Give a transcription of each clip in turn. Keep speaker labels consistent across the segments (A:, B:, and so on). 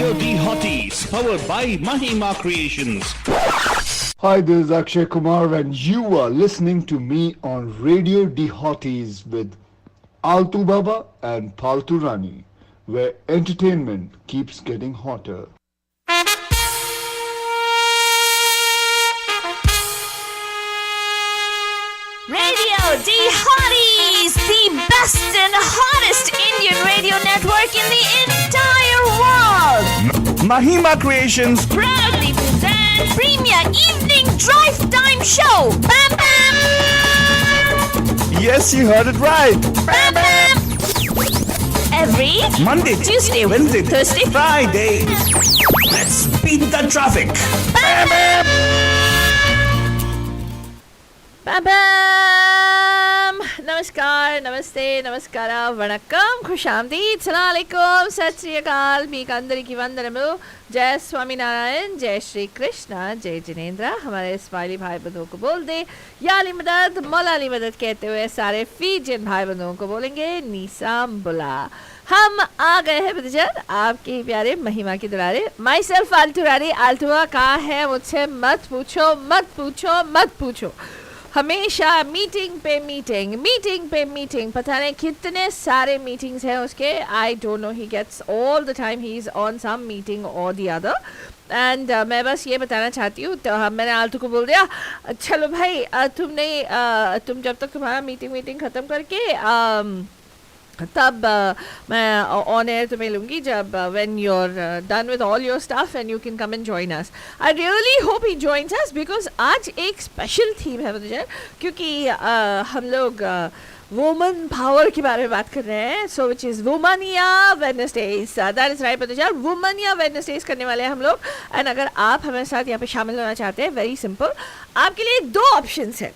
A: Radio D Hotties, powered by Mahima Creations.
B: Hi, this is Akshay Kumar, and you are listening to me on Radio D Hotties with Altu Baba and Paltu Rani, where entertainment keeps getting hotter.
C: Radio D Hotties, the best and hottest Indian radio network in the entire world.
A: Mahima Creations
C: Proudly presents Premier Evening Drive Time Show. Bam Bam!
A: Yes, you heard it right.
C: Bam Bam! Every
A: Monday,
C: Tuesday,
A: Wednesday,
C: Thursday,
A: Friday. Let's beat the traffic.
C: Bam Bam! Bam Bam! नमस्कार, नमस्ते, नमस्कारा, वणक्कम, खुशामदीद, सलाम अलैकुम, सत श्री अकाल, मी कंदरी की वंदनमु, जय स्वामी नारायण, जय श्री कृष्णा, जय जिनेंद्र, हमारे स्माइली भाई बंधुओं को बोल दे, या अली मदद, मौला अली मदद कहते हुए सारे फीजियन भाई बंधुओं को बोलेंगे, नीसाम बुला। हम आ गए हैं बदजन आपके प्यारे महिमा की दुलारे, माई सेल्फ आल्टू रानी, आल्टुआ कहाँ है मुझसे मत पूछो, मत पूछो, मत पूछो। हमेशा मीटिंग पे मीटिंग, पता नहीं कितने सारे मीटिंग्स हैं उसके। I don't know, he gets all the time he is on some meeting और द अदर। एंड मैं बस ये बताना चाहती हूँ, तो मैंने आलतू को बोल दिया, चलो भाई तुम जब तक तुम्हारा मीटिंग ख़त्म करके तब मैं ऑन एयर तुम्हें लूँगी, जब when you're done with all your stuff and you can come and join us. I really hope he joins us because आज एक स्पेशल थीम है मुझे, क्योंकि हम लोग वुमन पावर के बारे में बात कर रहे हैं, so which is Womania Wednesdays, that is right बता, वुमनिया वेडनेसडेज करने वाले हैं हम लोग। एंड अगर आप हमारे साथ यहाँ पे शामिल होना चाहते हैं, वेरी सिंपल, आपके लिए दो ऑप्शंस हैं,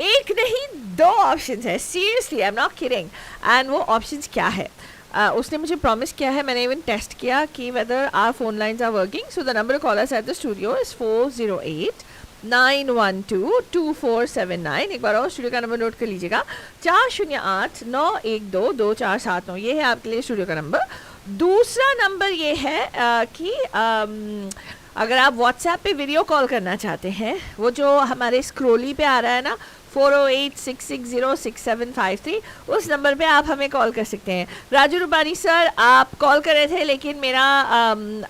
C: एक नहीं दो ऑप्शंस है, seriously I am not kidding. And वो ऑप्शंस क्या है, उसने मुझे प्रॉमिस किया है, मैंने इवन टेस्ट किया कि whether our phone lines are working. So the number call us at the studio is 4089122479। एक बार और स्टूडियो का नंबर नोट कर लीजिएगा, 4089122479, ये है आपके लिए स्टूडियो का नंबर। दूसरा नंबर ये है कि अगर आप व्हाट्सएप पे वीडियो कॉल करना चाहते हैं, वो जो हमारे स्क्रोली पे आ रहा है ना, 4086606753, उस नंबर पे आप हमें कॉल कर सकते हैं। राजू रुबानी सर, आप कॉल कर रहे थे, लेकिन मेरा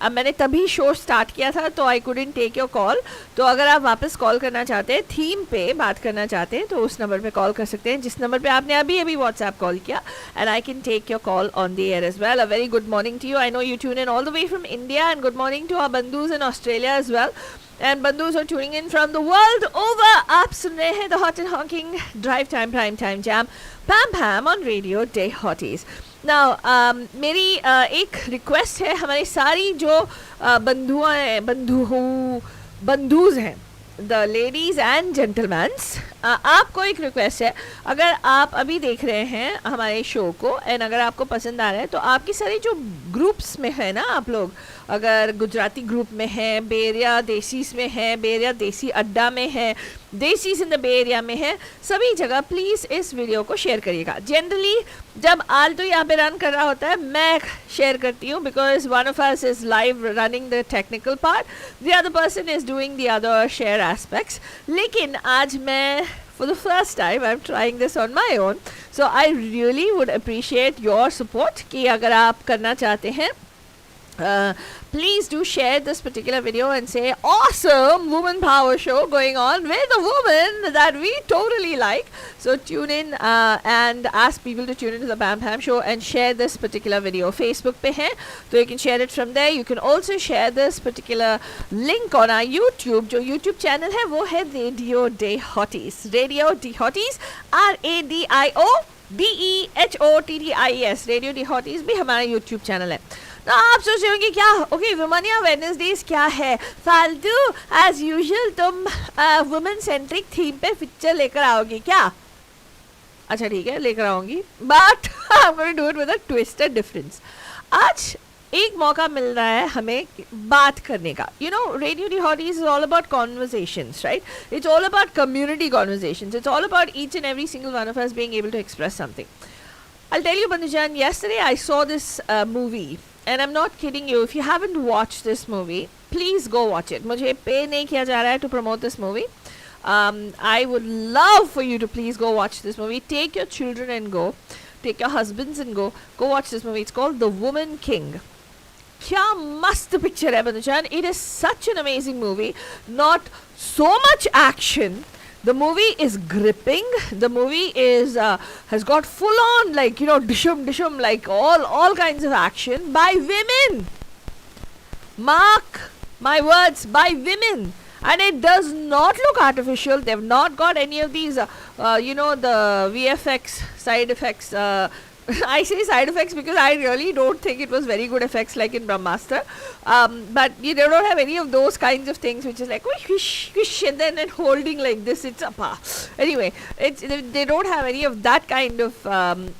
C: अब मैंने तभी शो स्टार्ट किया था, तो I couldn't take your call. तो अगर आप वापस कॉल करना चाहते हैं, थीम पे बात करना चाहते हैं, तो उस नंबर पे कॉल कर सकते हैं, जिस नंबर पे आपने अभी व्हाट्सएप कॉल किया, and I can take your call on the air as well. A very good morning to you, I know you tune in all the way from India, and good morning to our bandhus in Australia as well, and bandus are tuning in from the world over. आप सुन रहे हैं the hot and honking drive time prime time jam Pam Pam on Radio Day Hotties. Now मेरी एक request है, हमारी सारी जो बंधुज हैं, द लेडीज़ एंड जेंटलमैन्स, आपको एक रिक्वेस्ट है, अगर आप अभी देख रहे हैं हमारे शो को एंड अगर आपको पसंद आ रहा है, तो आपकी सारी जो ग्रुप्स में है ना, आप लोग अगर गुजराती ग्रुप में हैं, बे एरिया देसीस में है, बे एरिया देसी अड्डा में है, देसीस इन द बे एरिया में है, सभी जगह प्लीज़ इस वीडियो को शेयर करिएगा। जनरली जब आल्टो यहाँ पे रन कर रहा होता है, मैं शेयर करती हूँ, because one of us is live running the technical part, the other person is doing the other share aspects. लेकिन आज मैं for the first time I'm trying this on my own, so I really would appreciate your support कि अगर आप करना चाहते हैं, please do share this particular video and say awesome woman power show going on with a woman that we totally like. So tune in and ask people to tune into the Bam Bam show and share this particular video. Facebook pe hai, so you can share it from there. You can also share this particular link on our YouTube. जो YouTube channel है वो है Radio Day Hotties. Radio Day Hotties, RADIODEHOTTIES, Radio Day Hotties भी हमारा YouTube channel है। तो आप सोच रहे होंगे क्या, ओके वुमनिया वेडनेसडेज क्या है, फालतू एज यूजुअल तुम वुमेन सेंट्रिक थीम पे पिक्चर लेकर आओगी क्या? अच्छा ठीक है, लेकर आऊँगी, but I am going to do it with a twisted difference. आज एक मौका मिल रहा है हमें बात करने का। You know, Radio D Hotties is all about conversations, right? It's all about community conversations, it's all about each and every single one of us being able to express something. I'll tell you, Bandhujan, yesterday I saw this movie and I'm not kidding you, if you haven't watched this movie, please go watch it. मुझे pay नहीं किया जा रहा है to promote this movie. I would love for you to please go watch this movie. Take your children and go. Take your husbands and go. Go watch this movie. It's called The Woman King. क्या मस्त picture है बंदूचान. It is such an amazing movie. Not so much action. The movie is gripping. The movie is has got full on, like, you know, dishum, like all kinds of action by women. Mark my words, by women. And it does not look artificial. They've not got any of these, you know, the VFX side effects. I say side effects because I really don't think it was very good effects like in Brahmastra. But you don't have any of those kinds of things, which is like whoosh, whoosh, and then holding like this. It's a anyway. They don't have any of that kind of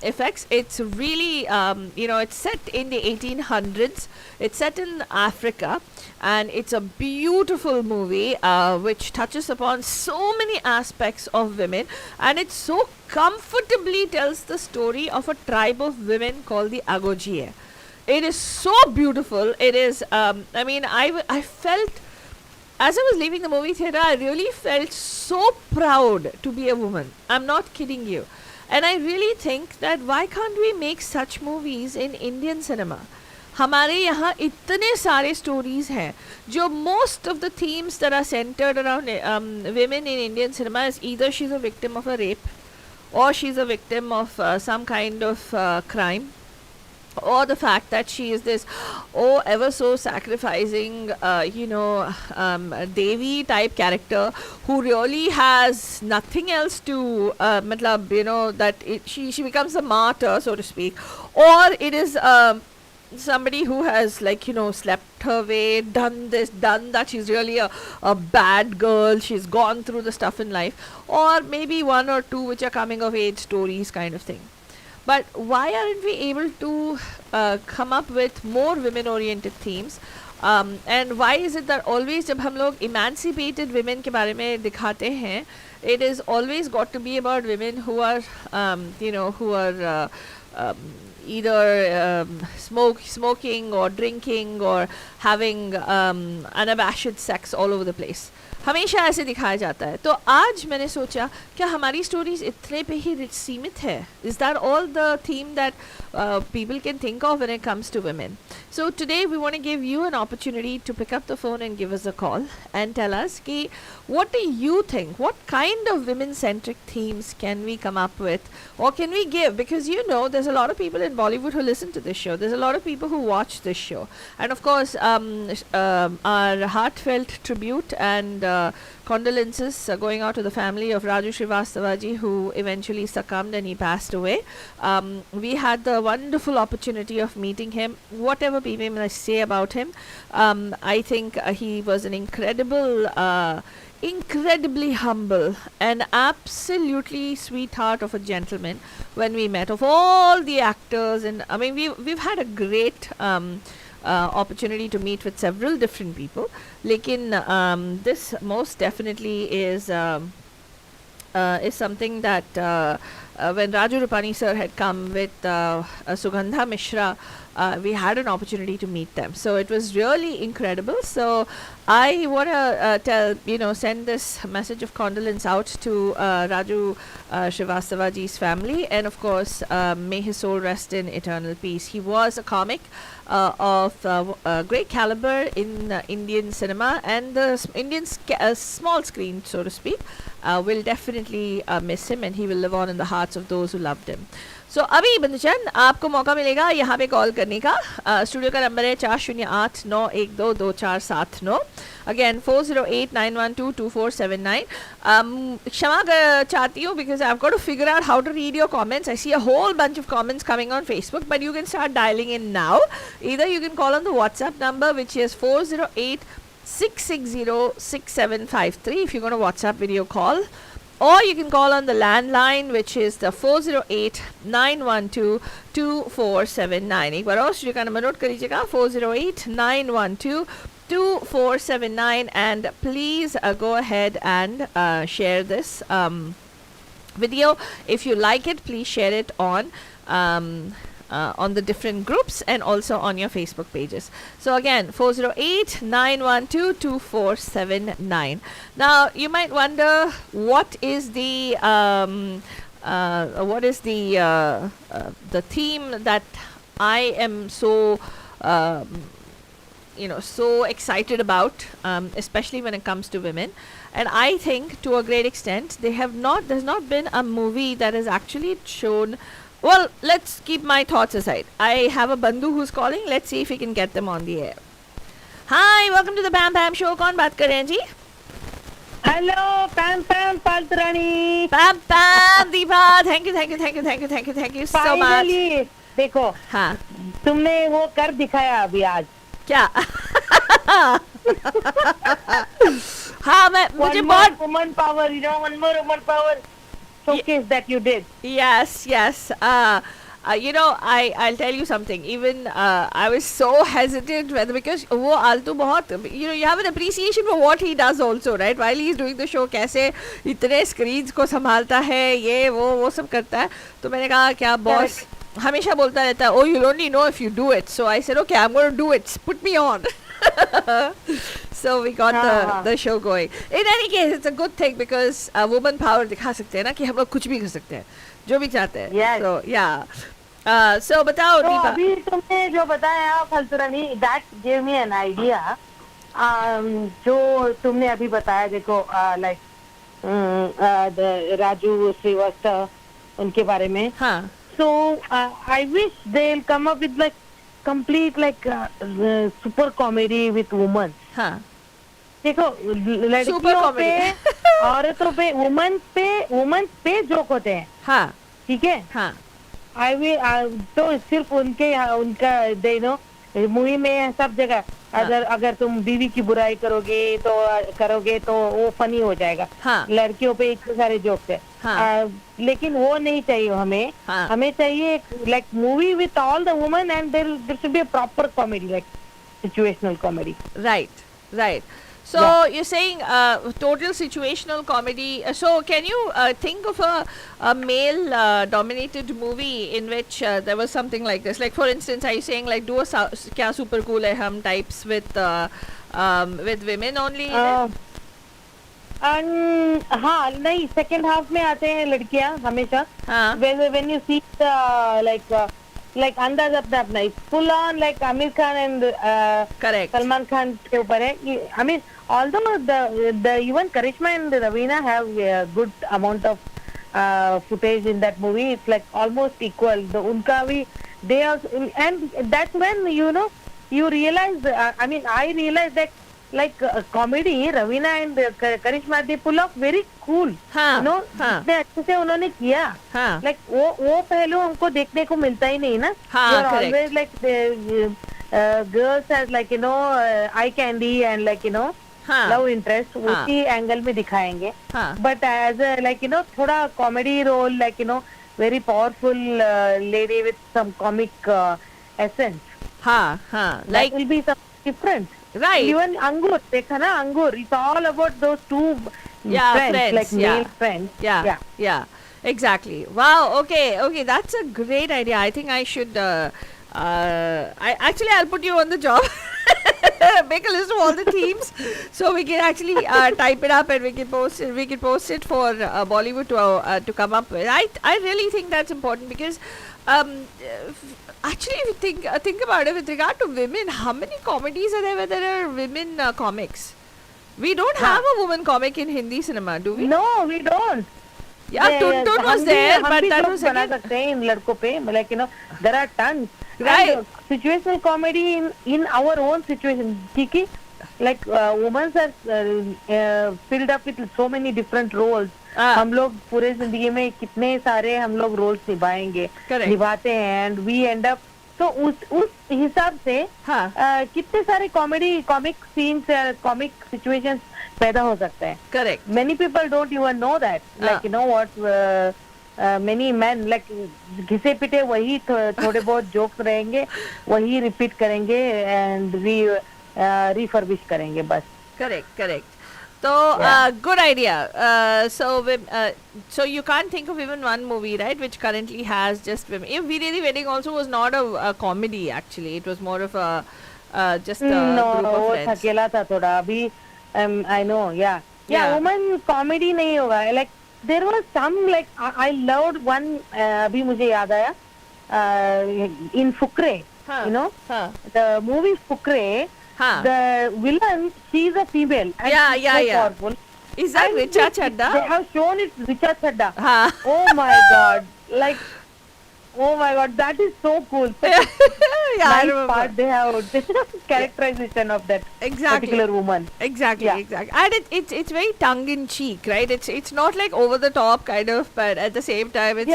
C: effects. It's really, you know, it's set in the 1800s. It's set in Africa. And it's a beautiful movie which touches upon so many aspects of women, and it so comfortably tells the story of a tribe of women called the Agojie. It is so beautiful. It is, I mean, I felt, as I was leaving the movie theatre, I really felt so proud to be a woman. I'm not kidding you. And I really think that why can't we make such movies in Indian cinema? हमारे यहाँ इतने सारे stories हैं जो most of the themes that are centered around women in Indian cinema is either she's a victim of a rape, or she's a victim of some kind of crime, or the fact that she is this ever so sacrificing you know, Devi type character who really has nothing else to matlab, you know, that she becomes a martyr, so to speak, or it is somebody who has, like, you know, slept her way, done this, done that, she's really a bad girl, she's gone through the stuff in life, or maybe one or two which are coming of age stories kind of thing. But why aren't we able to come up with more women oriented themes? And why is it that always जब हम लोग emancipated women के बारे में दिखाते हैं, it is always got to be about women who are you know, who are either smoking or drinking or having unabashed sex all over the place. हमेशा ऐसे दिखाया जाता है. तो आज मैंने सोचा क्या हमारी स्टोरीज इतने पे ही सीमित है? Is that all the theme that people can think of when it comes to women? So today we want to give you an opportunity to pick up the phone and give us a call and tell us ki, what do you think? What kind of women-centric themes can we come up with, or can we give? Because you know, there's a lot of people in Bollywood who listen to this show. There's a lot of people who watch this show, and of course, our heartfelt tribute and condolences going out to the family of Raju Srivastavaji, who eventually succumbed and he passed away. We had the wonderful opportunity of meeting him. Whatever people may say about him, I think he was an incredibly humble and absolutely sweetheart of a gentleman when we met. Of all the actors, and I mean, we've had a great opportunity to meet with several different people. Lekin this most definitely is something that when Raju Rupani sir had come with Sugandha Mishra, we had an opportunity to meet them. So it was really incredible. So I want to send this message of condolence out to Raju Srivastavaji's family, and of course may his soul rest in eternal peace. He was a comic of great caliber in Indian cinema and the Indian small screen, so to speak. Will definitely miss him, and he will live on in the hearts of those who loved him. So अभी बंदूचन आपको मौका मिलेगा यहाँ पे call करने का. Studio का number है 4081912247 अगेन 4089122479. क्षमा चाहती हूँ because I've got to figure out how to read your comments. I see a whole bunch of comments coming on Facebook, but you can start dialing in now. Either you can call on the WhatsApp number, which is 408-660-6753 if you're going to WhatsApp video call, or you can call on the landline, which is the 408-912-2479. एक बार और studio का number note कर लीजिएगा 408-912-2479, and please go ahead and share this video. If you like it, please share it on on the different groups and also on your Facebook pages. So again, 408-912-2479. Now you might wonder what is the theme that I am so so excited about, especially when it comes to women. And I think to a great extent there's not been a movie that has actually shown. Well, let's keep my thoughts aside. I have a bandhu who's calling. Let's see if we can get them on the air. Hi, welcome to the Pam Pam Show. कौन बात कर रहे हैं जी?
D: Hello पैम पैम पाल्तू रानी.
C: Pam Pam Deepa, thank you so much.
D: Finally, देखो
C: हाँ
D: तुमने वो कर दिखाया अभी आज.
C: क्या? हाँ मुझे बहुत
D: woman power, one more woman power showcase that you did.
C: Yes. I'll tell you something. Even I was so hesitant because वो आलतू बहुत, you have an appreciation for what he does also, right? While he's doing the show, कैसे इतने screens को संभालता है, ये वो सब करता है. तो मैंने कहा क्या बॉस हमेशा बोलता रहता है, oh you'll only know if you do it. So I said okay, I'm going to do it. Put me on. So we got the show going. In any case, it's a good thing because woman power दिखा सकते हैं ना कि हम लोग कुछ भी कर सकते हैं जो भी चाहते हैं.
D: Yes.
C: So yeah. So बताओ
D: तो
C: दीपा.
D: अभी तुमने जो बताया फालतू रानी, that gave me an idea. जो तुमने अभी बताया देखो like राजू श्रीवास्तव उनके बारे में.
C: हाँ.
D: So I wish they'll come up with like complete like super comedy with women.
C: हाँ.
D: देखो लड़कियों पे औरतों पे वुमेन्स पे जोक होते हैं.
C: हाँ.
D: ठीक है.
C: हाँ.
D: तो सिर्फ उनका दे नो मूवी में सब जगह अगर तुम बीवी की बुराई करोगे तो वो फनी हो जाएगा.
C: हाँ.
D: लड़कियों पे इतने सारे जोक्स है.
C: हाँ.
D: लेकिन वो नहीं चाहिए हमें.
C: हाँ.
D: हमें चाहिए like movie with all the women and there should be a proper comedy like situational comedy.
C: Right. So
D: Yeah.
C: you're saying total situational comedy. So can you think of a male dominated movie in which there was something like this? Like for instance, are you saying like do a kya super cool hai hum types with women only?
D: हाँ नहीं second half में आते हैं लड़कियाँ हमेशा.
C: हाँ.
D: When you see the like अंदाज अपना अपना full on like Aamir Khan and
C: Correct.
D: Salman Khan के ऊपर है. I mean although the even Karishma and Ravina have a good amount of footage in that movie, it's like almost equal. उनका भी they also, and that's when you realize I realized that like comedy Ravina and Karishma they pull off very cool.
C: हाँ.
D: इतने अच्छे से उन्होंने किया.
C: हाँ.
D: like वो पहलू हमको देखने को मिलता ही नहीं ना.
C: हाँ,
D: You're
C: correct.
D: always like the girls as like eye candy and like
C: हाँ.
D: love interest उसी एंगल में दिखाएंगे.
C: हाँ.
D: but as a like थोड़ा comedy role like very powerful lady with some comic essence.
C: हाँ.
D: Like will be something different.
C: Right.
D: Even Angur, देखा ना Angur, it's all about those two friends, like male friends.
C: Yeah. Exactly. Wow. Okay. That's a great idea. I think I should. I'll put you on the job. Make a list of all the themes, so we can actually type it up and we can post it. We can post it for Bollywood to come up with. I really think that's important because. Actually, if you think about it, with regard to women, how many comedies are there where there are women comics? We don't have a woman comic in Hindi cinema, do we?
D: No, we don't.
C: Yeah, Tuntun was there, but that was
D: बना
C: again.
D: सकते हैं इन लड़कों पे, like there are tons.
C: Right.
D: And, situational comedy in our own situation, ठीक है? Like women are filled up with so many different roles. हम लोग पूरे जिंदगी में कितने सारे हम लोग रोल्स निभाएंगे, निभाते हैं, and we end up तो उस हिसाब से कितने सारे कॉमिक सीन्स कॉमिक सिचुएशंस पैदा हो सकते हैं.
C: Correct.
D: Many people don't even know that. Like what many men like घिसे पिटे वही थोड़े बहुत जोक्स रहेंगे, वही रिपीट करेंगे and refurbish करेंगे बस.
C: Correct. So, good idea. So you can't think of even one movie, right, which currently has just women. If Veeredi Wedding also was not a comedy, actually, it was more of a just a
D: No,
C: group of
D: वो
C: friends.
D: थकेला था थोड़ा अभी. I know, yeah. Woman comedy नहीं होगा. Like there was some like I loved one. अभी मुझे याद आया. In Fukre, you know, the movie Fukre. The villain, she's a female. And she's so powerful.
C: Is that Richa Chadda?
D: They have shown it Richa Chadda. Oh my god. Like, oh my god, that is so cool. Nice part they have. Characterization of that particular woman.
C: Exactly. And it's very tongue in cheek, right? It's not like over the top kind of, but at the same time it's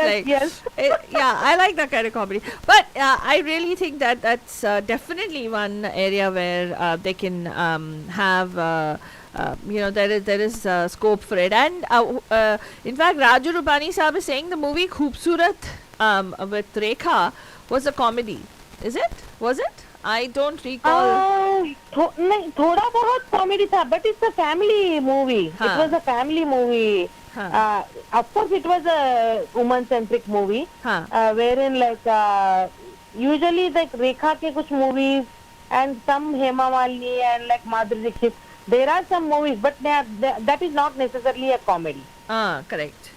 C: I like that kind of comedy. But I really think that that's definitely one area where they can have there is scope for it. And in fact, Raju Rupani Saab is saying the movie Khoobsurat with Rekha was a comedy. Is it? Was it? I don't recall.
D: नहीं थोड़ा बहुत comedy था, but it's a family movie. It was a family movie. Of course, it was a woman-centric movie, wherein like usually like Rekha के कुछ movies and some Hema Malini and like Madhuri Dixit. There are some movies, but that is not necessarily a comedy.
C: Correct.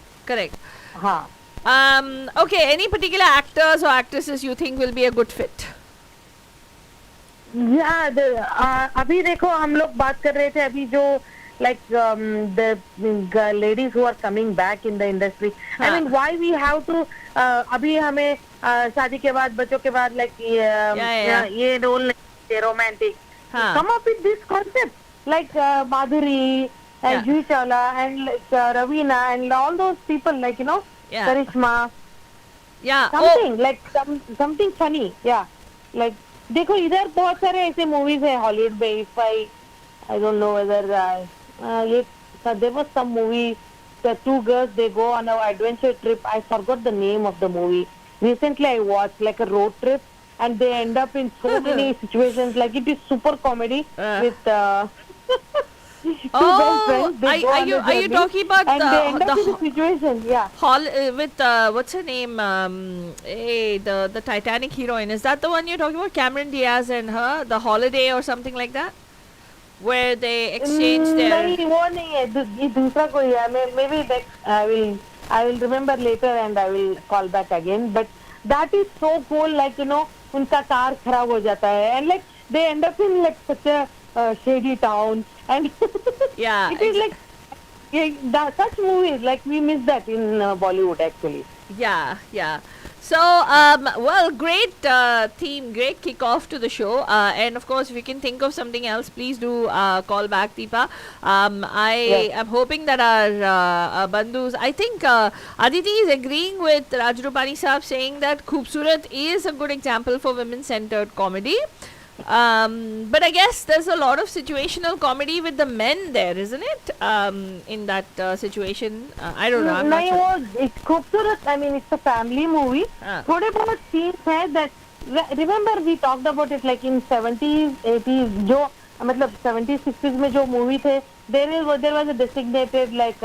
C: Okay, any particular actors or actresses you think will be a good fit?
D: Yeah, अभी देखो हम लोग बात कर रहे थे अभी जो like the ladies who are coming back in the industry. I mean, why we have to अभी हमें शादी के बाद बच्चों के बाद like ये role नहीं romantic. Come up with this concept like Madhuri and Juhi Chawla and like Ravina and all those people like Karishma. Something like something funny. Like देखो इधर बहुत सारे ऐसे movies हैं Hollywood में. If I don't know whether there was some movie, the two girls they go on an adventure trip. I forgot the name of the movie. Recently I watched like a road trip and they end up in so many situations. Like it is super comedy with two best friends. They go on a
C: are you
D: journey
C: talking about
D: and they end up in a situation?
C: With what's her name? The Titanic heroine. Is that the one you're talking about? Cameron Diaz and her, The Holiday or something like that, where they exchange their.
D: नहीं वो नहीं है. ये दूसरा कोई है. Maybe that I will remember later and I will call back again. But that is so cool. Like उनका car खराब हो जाता है and like they end up in like such a shady town and it is like such movies like we miss that in Bollywood actually.
C: So well, great theme, great kickoff to the show, and of course if you can think of something else, please do call back, Deepa. I am hoping that our bandhus, I think Aditi is agreeing with Raj Rupani Saab saying that Khoobsurat is a good example for women-centered comedy. But I guess there's a lot of situational comedy with the men there, isn't it? In that situation, I don't know. I'm not sure.
D: It's Khoobsurat. I mean, it's a family movie. थोड़े बहुत scenes हैं that remember we talked about it like in 70s, 80s. जो मतलब 70s, 60s में जो movie थे, there was a designated like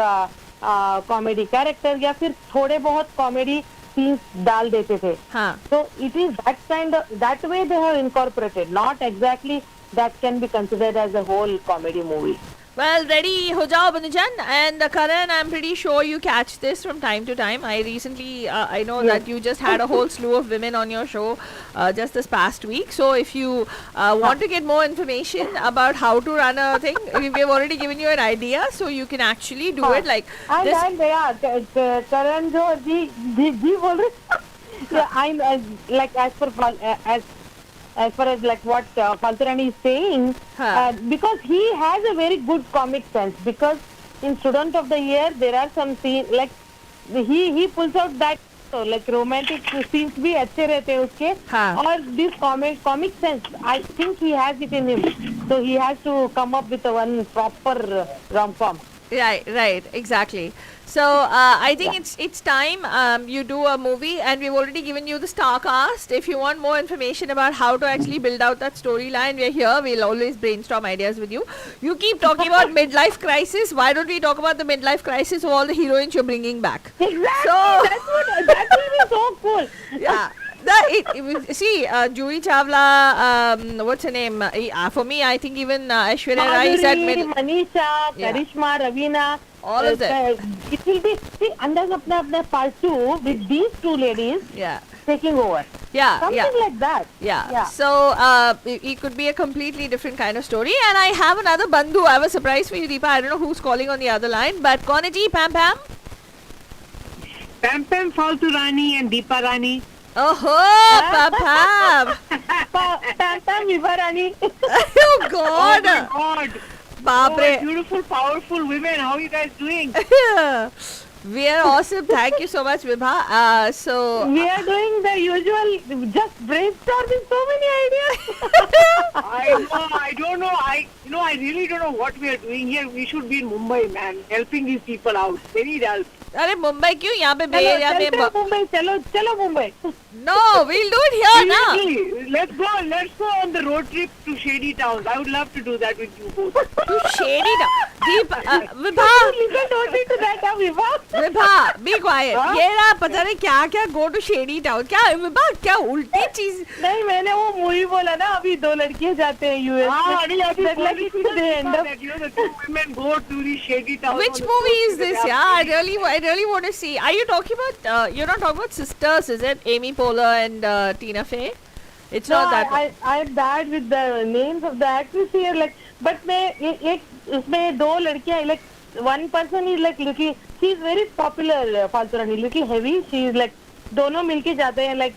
D: comedy character या फिर थोड़े बहुत comedy scenes डाल देते थे. So it is that way they have incorporated. Not exactly that can be considered as a whole comedy movie.
C: Well, ready ho jao Banujan, and Karan, I'm pretty sure you catch this from time to time. I recently I know that you just had a whole slew of women on your show just this past week. So if you want to get more information about how to run a thing, we've already given you an idea, so you can actually do it like this.
D: And Karan jo ji बोल रहे. I'm like as far as like what Palturani is saying, because he has a very good comic sense. Because in Student of the Year there are some scenes like he pulls out that like romantic scenes भी अच्छे रहते हैं उसके. और this comic sense, I think he has it in him. So he has to come up with one proper rom-com.
C: Right, exactly. So I think it's time you do a movie, and we've already given you the star cast. If you want more information about how to actually build out that storyline, we're here. We'll always brainstorm ideas with you. You keep talking about midlife crisis. Why don't we talk about the midlife crisis of all the heroines you're bringing back?
D: Exactly.
C: So-
D: That will be so cool.
C: Yeah. See, Juhi Chawla, what's her name? For me, I think even Aishwarya Rai is at
D: Madhuri,
C: middle.
D: Manisha,
C: Yeah.
D: Karishma, Ravina.
C: All of them.
D: It will be, see, Andaz Apna part 2 with these two ladies
C: Yeah.
D: taking over.
C: Yeah.
D: Something
C: Yeah.
D: like that.
C: Yeah.
D: Yeah.
C: So it could be a completely different kind of story. And I have another bandhu. I have a surprise for you, Deepa. I don't know who's calling on the other line, but Konaji, Pam Pam.
E: Pam Pam Faltu Rani and Deepa Rani.
C: Oh, Pam Pam.
D: Pam Pam Vivarani.
C: Oh
E: Oh
C: God.
E: my God!
C: Baap
E: Oh,
C: re.
E: beautiful, powerful women. How are you guys doing?
C: We are awesome. Thank you so much, Vibha. So
D: We are doing the usual, just brainstorming so many ideas.
E: I know. I don't know. I really don't know what we are doing here. We should be in Mumbai, man, helping these people out. They need help.
C: अरे मुंबई क्यों यहाँ पे Bay Area में
D: चलो मुंबई, चलो Mumbai.
C: No, we'll do it here now.
E: Seriously, let's go on the road trip to Shady Towns. I would love to do that with you both.
C: You shady now. Deep, Vibha,
D: Listen only to that, Viva.
C: Vibha, be quiet.
E: हाँ?
C: ये ना पता नहीं क्या क्या go to shady town. क्या Vibha क्या उल्टी चीज.
D: नहीं मैंने वो मूवी बोला ना अभी दो लड़कियां जाते हैं यूएस
E: Ah,
D: में. That like they end up.
E: that, the two women go to the Shady Towns.
C: Which movie is this? Yeah, I really want to see. Are you talking about? You're not talking about sisters, is it? Amy Poehler and Tina Fey. It's
D: No,
C: not that one.
D: I'm bad with the names of the actors here. Like, but मैं एक उसमें दो लड़कियां like one person is like little. She is very popular. फालतू रानी little heavy. She is like दोनों मिलके जाते हैं like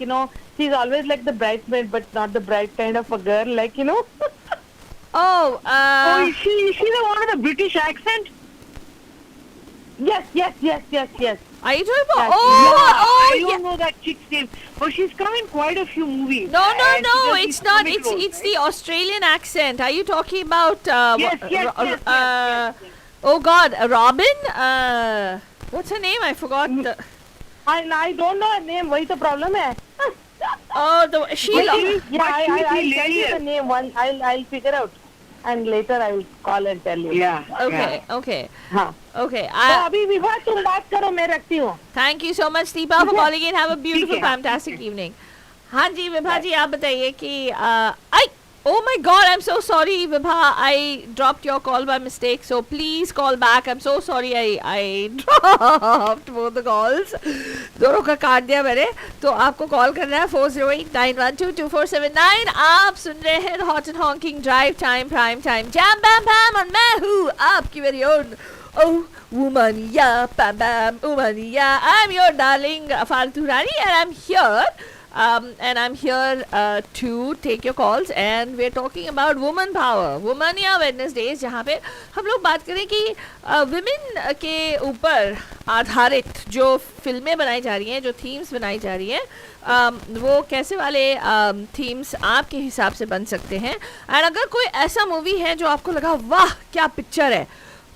D: she's always like the bridesmaid but not the bride kind of a girl like
C: Oh,
E: Oh, is she the one with the British accent?
D: Yes.
C: are you talking about?
D: Yeah,
C: Oh,
E: I
C: yeah.
E: don't know that chick's name. But she's come in quite a few movies.
C: No,
E: And she does
C: it's
E: these
C: not.
E: comic roles,
C: It's
E: right?
C: the Australian accent. Are you talking about?
E: Yes.
C: Oh God, Robin. What's her name? I forgot.
D: I don't know her name. वही तो problem है.
C: Oh, the she.
E: But
C: lo-
E: she-
D: Yeah,
E: but she
D: I'll
E: is
D: tell you the
E: hilarious.
D: name one. I'll figure out, and later I'll call and tell you.
E: Yeah.
C: Okay.
D: हाँ.
C: Okay.
D: तो अभी विवाह तुम बात करो मैं रखती हूँ.
C: Thank you so much, Deepa, for calling in. Have a beautiful,
E: ठीक है.
C: fantastic evening. हाँ जी, विभा जी, आप बताइए कि oh my God, I'm so sorry, Vibha. I dropped your call by mistake. So please call back. I'm so sorry. I dropped both the calls. दोनों का काट दिया मैंने. तो आपको कॉल करना है 408-912-2479. आप सुन रहे हैं Hot and Honking Drive Time Prime Time Jam Bam Bam और मैं हूँ आपकी very own Womaniya Bam Bam Womaniya. I'm your darling Faltu Rani and I'm here. And I'm here to take your calls and we're talking about woman power, Womaniya Wednesdays, जहाँ पे हम लोग बात करें कि women के ऊपर आधारित जो फिल्में बनाई जा रही हैं, जो थीम्स बनाई जा रही हैं, वो कैसे वाले थीम्स आपके हिसाब से बन सकते हैं. एंड अगर कोई ऐसा मूवी है जो आपको लगा वाह क्या पिक्चर है,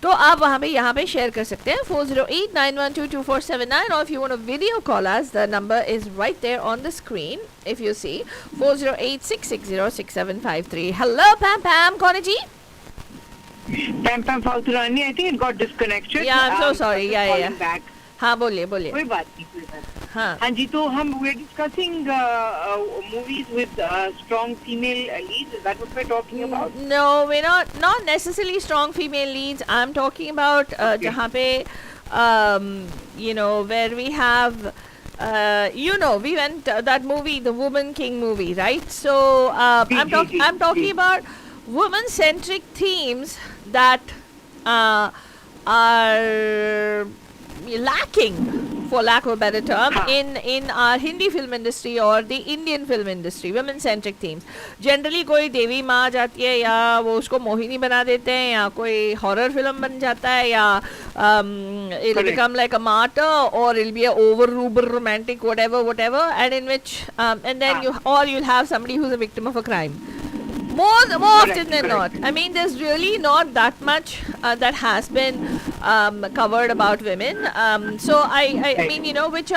C: तो आप वहाँ पे यहाँ पे शेयर कर सकते हैं 408-912-2479 और if you want to video call us, the number is right there on the screen. If you see 408-660-6753. Hello, Pam Pam, कौन है जी?
E: Pam Pam Faltu Rani, I think it got disconnected.
C: Yeah, I'm so sorry.
E: just
C: Yeah.
E: calling back.
C: हाँ बोलिए
E: कोई बात नहीं.
C: हाँ.
E: हाँ जी, तो हम we're discussing movies with strong female leads. Is that what we're talking about?
C: No, we're not necessarily strong female leads. I'm talking about जहाँ पे where we have we went that movie, the Woman King movie, right? So I'm talking about woman centric themes that are lacking, for lack of a better term, in our Hindi film industry or the Indian film industry. Women centric themes. Generally कोई देवी माँ जाती है या वो उसको मोहिनी बना देते हैं या कोई horror film बन जाता है या it'll become like a martyr or it'll be a over romantic whatever and in which and then you'll have somebody who's a victim of a crime. More often
E: Correct,
C: than
E: correct.
C: not. I mean, there's really not that much that has been covered about women. So I mean, you know, which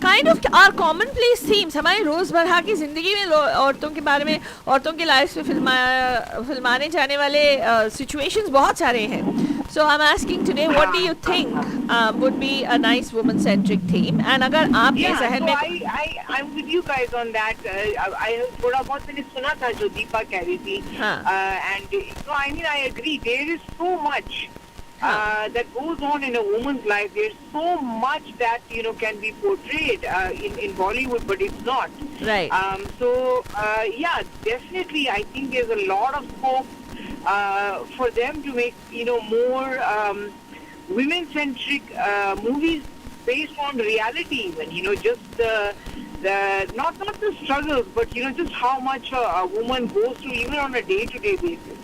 C: kind of are commonplace themes. हमारी रोज़मर्रा की ज़िंदगी में औरतों के बारे में, औरतों की लाइफ में फिल्माने जाने वाले situations बहुत सारे हैं. So I'm asking today, what do you think would be a nice woman-centric theme? And अगर आपके
E: Yeah,
C: जहन
E: so
C: में
E: I'm with you guys on that. I थोड़ा बहुत मैंने सुना था जो दीपा कह रही थी.
C: हाँ.
E: And so I mean I agree. There is so much that goes on in a woman's life. There's so much that can be portrayed in Bollywood, but it's not.
C: Right.
E: So yeah, definitely I think there's a lot of scope for them to make more women-centric movies based on reality, even just the not the struggles, but just how much a woman goes through even on a day-to-day basis.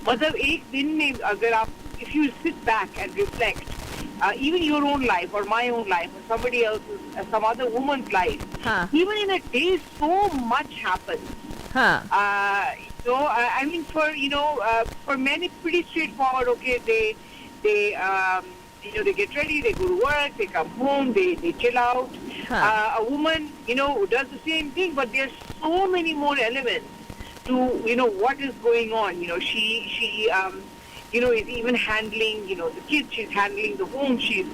E: मतलब एक दिन में अगर आप if you sit back and reflect, even your own life or my own life or somebody else's, some other woman's life, even in a day, so much happens. So I mean, for men it's pretty straightforward. Okay, they they get ready, they go to work, they come home, they chill out. A woman does the same thing, but there's so many more elements to what is going on. She is even handling the kids, she's handling the home, she's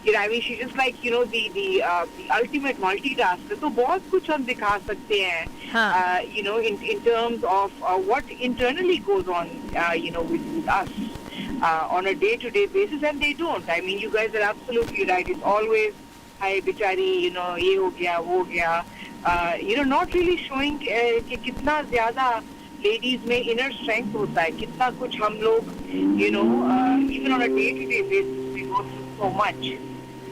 E: she's just like the ultimate multitasker. So बहुत कुछ हम दिखा सकते हैं in terms of what internally goes on with us on a day-to-day basis, and they don't. I mean, you guys are absolutely right. It's always hi बिचारी ये हो गया वो हो गया not really showing कि कितना ज़्यादा ladies में inner strength होता है, कितना कुछ हम लोग even on a day-to-day basis we go through so much.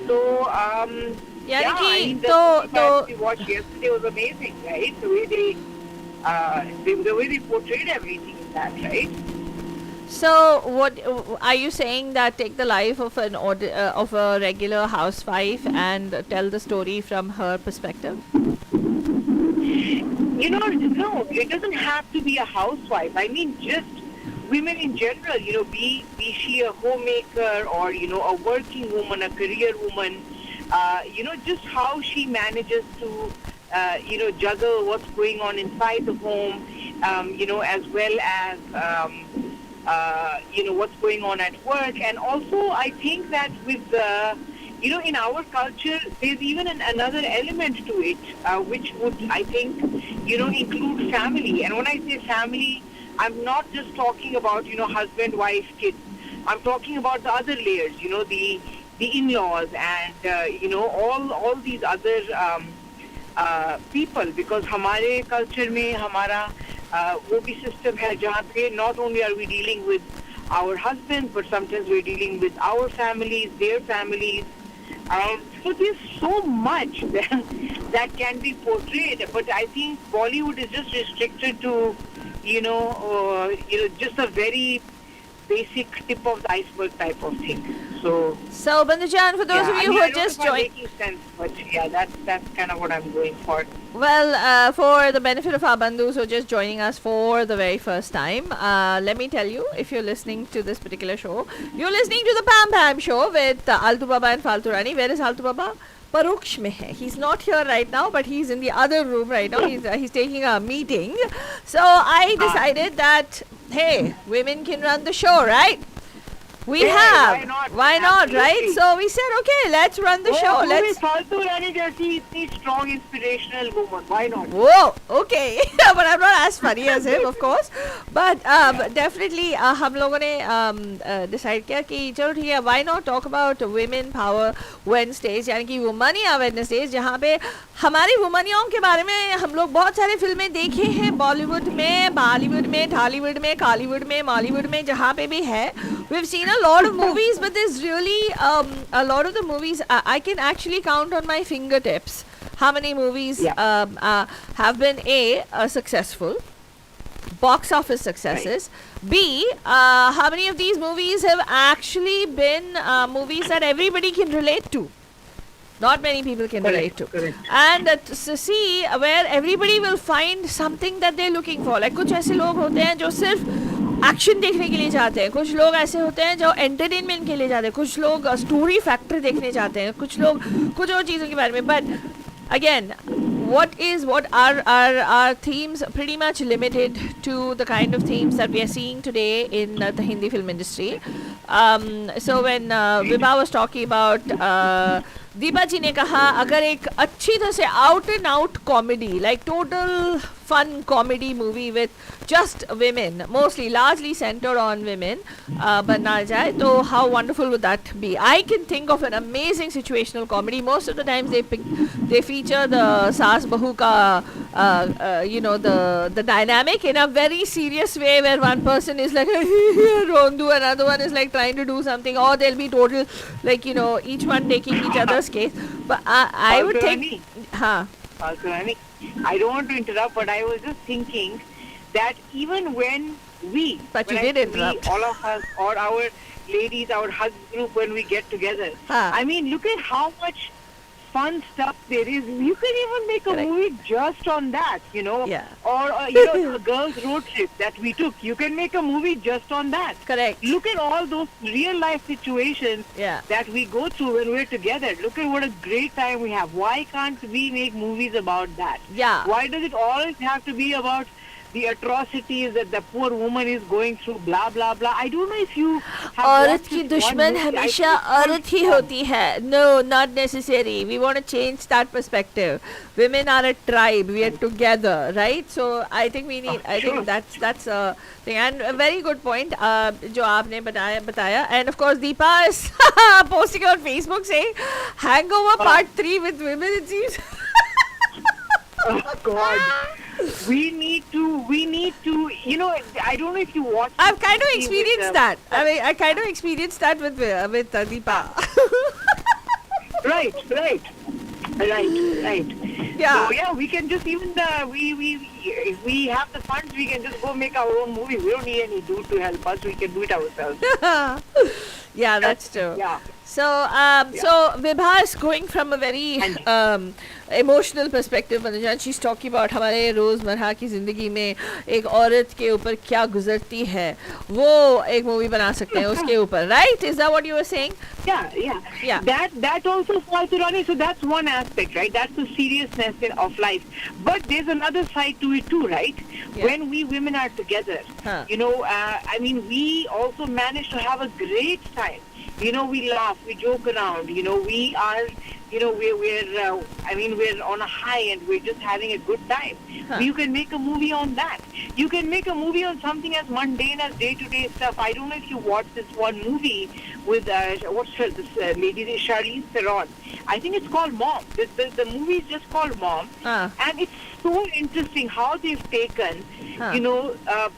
E: So I mean, the we watched yesterday was amazing, right? The way they portrayed everything in that, right?
C: So, what are you saying, that take the life of of a regular housewife and tell the story from her perspective?
E: No, it doesn't have to be a housewife. I mean, just women in general. Be she a homemaker or a working woman, a career woman. Just how she manages to juggle what's going on inside the home, as well as what's going on at work. And also I think that with in our culture there's even another element to it, which would, I think, include family. And when I say family, I'm not just talking about husband, wife, kids. I'm talking about the other layers, the in-laws and all these other people, because हमारे culture में हमारा वो भी system है जहाँ पे not only are we dealing with our husbands, but sometimes we're dealing with our families, their families. So there's so much that can be portrayed, but I think Bollywood is just restricted to just a very basic tip of the iceberg type of thing. So
C: Bandhujan, for those of you who are just joining,
E: making sense, but yeah, that's kind of what I'm going for.
C: Well, for the benefit of our bandhus who are just joining us for the very first time, let me tell you, if you're listening to this particular show, you're listening to the Pam Pam show with Altu Baba and Faltu Rani. Where is Altu Baba? Paroksh mein hai. He's not here right now, but he's in the other room right now. He's taking a meeting. So I decided that, hey, women can run the show, right? We have. Why not, right? So we said, okay, let's run the show. Let's.
E: Faltu Rani jaisi itni strong, inspirational woman. Why not?
C: Whoa, okay. But I'm not as funny as him, of course. But definitely, हम लोगों ने decide किया कि चलो ठीक है, why not talk about Women Power Wednesdays, यानी कि Womaniya Wednesdays, जहाँ पे हमारी वुमनियों के बारे में हम लोग बहुत सारे फिल्में देखे हैं, बॉलीवुड में, बॉलीवुड में, ढालीवुड में, कॉलीवुड में, मॉलीवुड में, जहाँ पे भी है. We've seen a lot of movies, but there's really a lot of the movies I can actually count on my fingertips how many movies have been successful, box office successes. Right. B, how many of these movies have actually been movies that everybody can relate to? not many people can relate to.
E: Correct.
C: And see where everybody will find something that they're looking for. Like कुछ ऐसे लोग होते हैं जो सिर्फ action देखने के लिए जाते हैं, कुछ लोग ऐसे होते हैं जो एंटरटेनमेंट के लिए जाते हैं, कुछ लोग स्टोरी फैक्टर देखने जाते हैं, कुछ लोग कुछ और चीज़ों के बारे में. But again, what our themes pretty much limited to the kind of themes that we are seeing today in the Hindi film industry. So when Vibha was talking about Deepa जी ने कहा अगर एक अच्छी तरह से out and out comedy like total fun comedy movie with just women, mostly largely centered on women, बना जाए तो how wonderful would that be? I can think of an amazing situational comedy. Most of the times they feature the saas bahu ka you know the dynamic in a very serious way where one person is like rondu, another one is like trying to do something, or they'll be total like you know each one taking each other's case. But I would think
E: Also, I don't want to interrupt, but I was just thinking that even when
C: But you did interrupt.
E: all of us, or our ladies, our husband group, when we get together, I mean, look at how much fun stuff there is. You can even make a
C: Correct.
E: movie just on that, you know.
C: Yeah.
E: Or, you know, a girls' road trip that we took. You can make a movie just on that.
C: Correct.
E: Look at all those real-life situations
C: Yeah.
E: that we go through when we're together. Look at what a great time we have. Why can't we make movies about that?
C: Yeah.
E: Why does it always have to be about the atrocities that the poor woman is going through, blah, blah, blah? I don't know if you have
C: औरत
E: watched
C: की
E: this one
C: दुश्मन
E: movie. I
C: हमेशा
E: think it's
C: औरत ही
E: called
C: होती है. No, not necessary. We want to change that perspective. Women are a tribe. We are together, right? So I think we need. I think that's a thing. And a very good point. जो आपने बताया. And of course, Deepa is posting on Facebook saying, "Hangover Part 3 with women." It seems.
E: Oh God. We need to, you know, I don't know if you watched.
C: I've kind of
E: with,
C: experienced that. I mean, I kind of experienced that with Deepa.
E: Right.
C: Yeah.
E: So yeah, we can just even if we have the funds, we can just go make our own movie. We don't need any dude to help us. We can do it ourselves.
C: Yeah, that's true.
E: Yeah.
C: So, so Vibha is going from a very emotional perspective, and she's talking about हमारे रोज़मर्रा की ज़िंदगी में एक औरत के ऊपर क्या गुजरती है, वो एक मूवी बना सकते हैं उसके ऊपर, right? Is that what you were saying?
E: Yeah. That also falls to Ronnie. So that's one aspect, right? That's the seriousness of life. But there's another side to it too, right?
C: Yeah.
E: When we women are together, you know, I mean, we also manage to have a great time. You know, we laugh, we joke around. You know, we are, you know, we're on a high and we're just having a good time. You can make a movie on that. You can make a movie on something as mundane as day-to-day stuff. I don't know if you watched this one movie with this lady, Charlize Theron. I think it's called Mom. The movie is just called Mom, and it's so interesting how they've taken, you know, a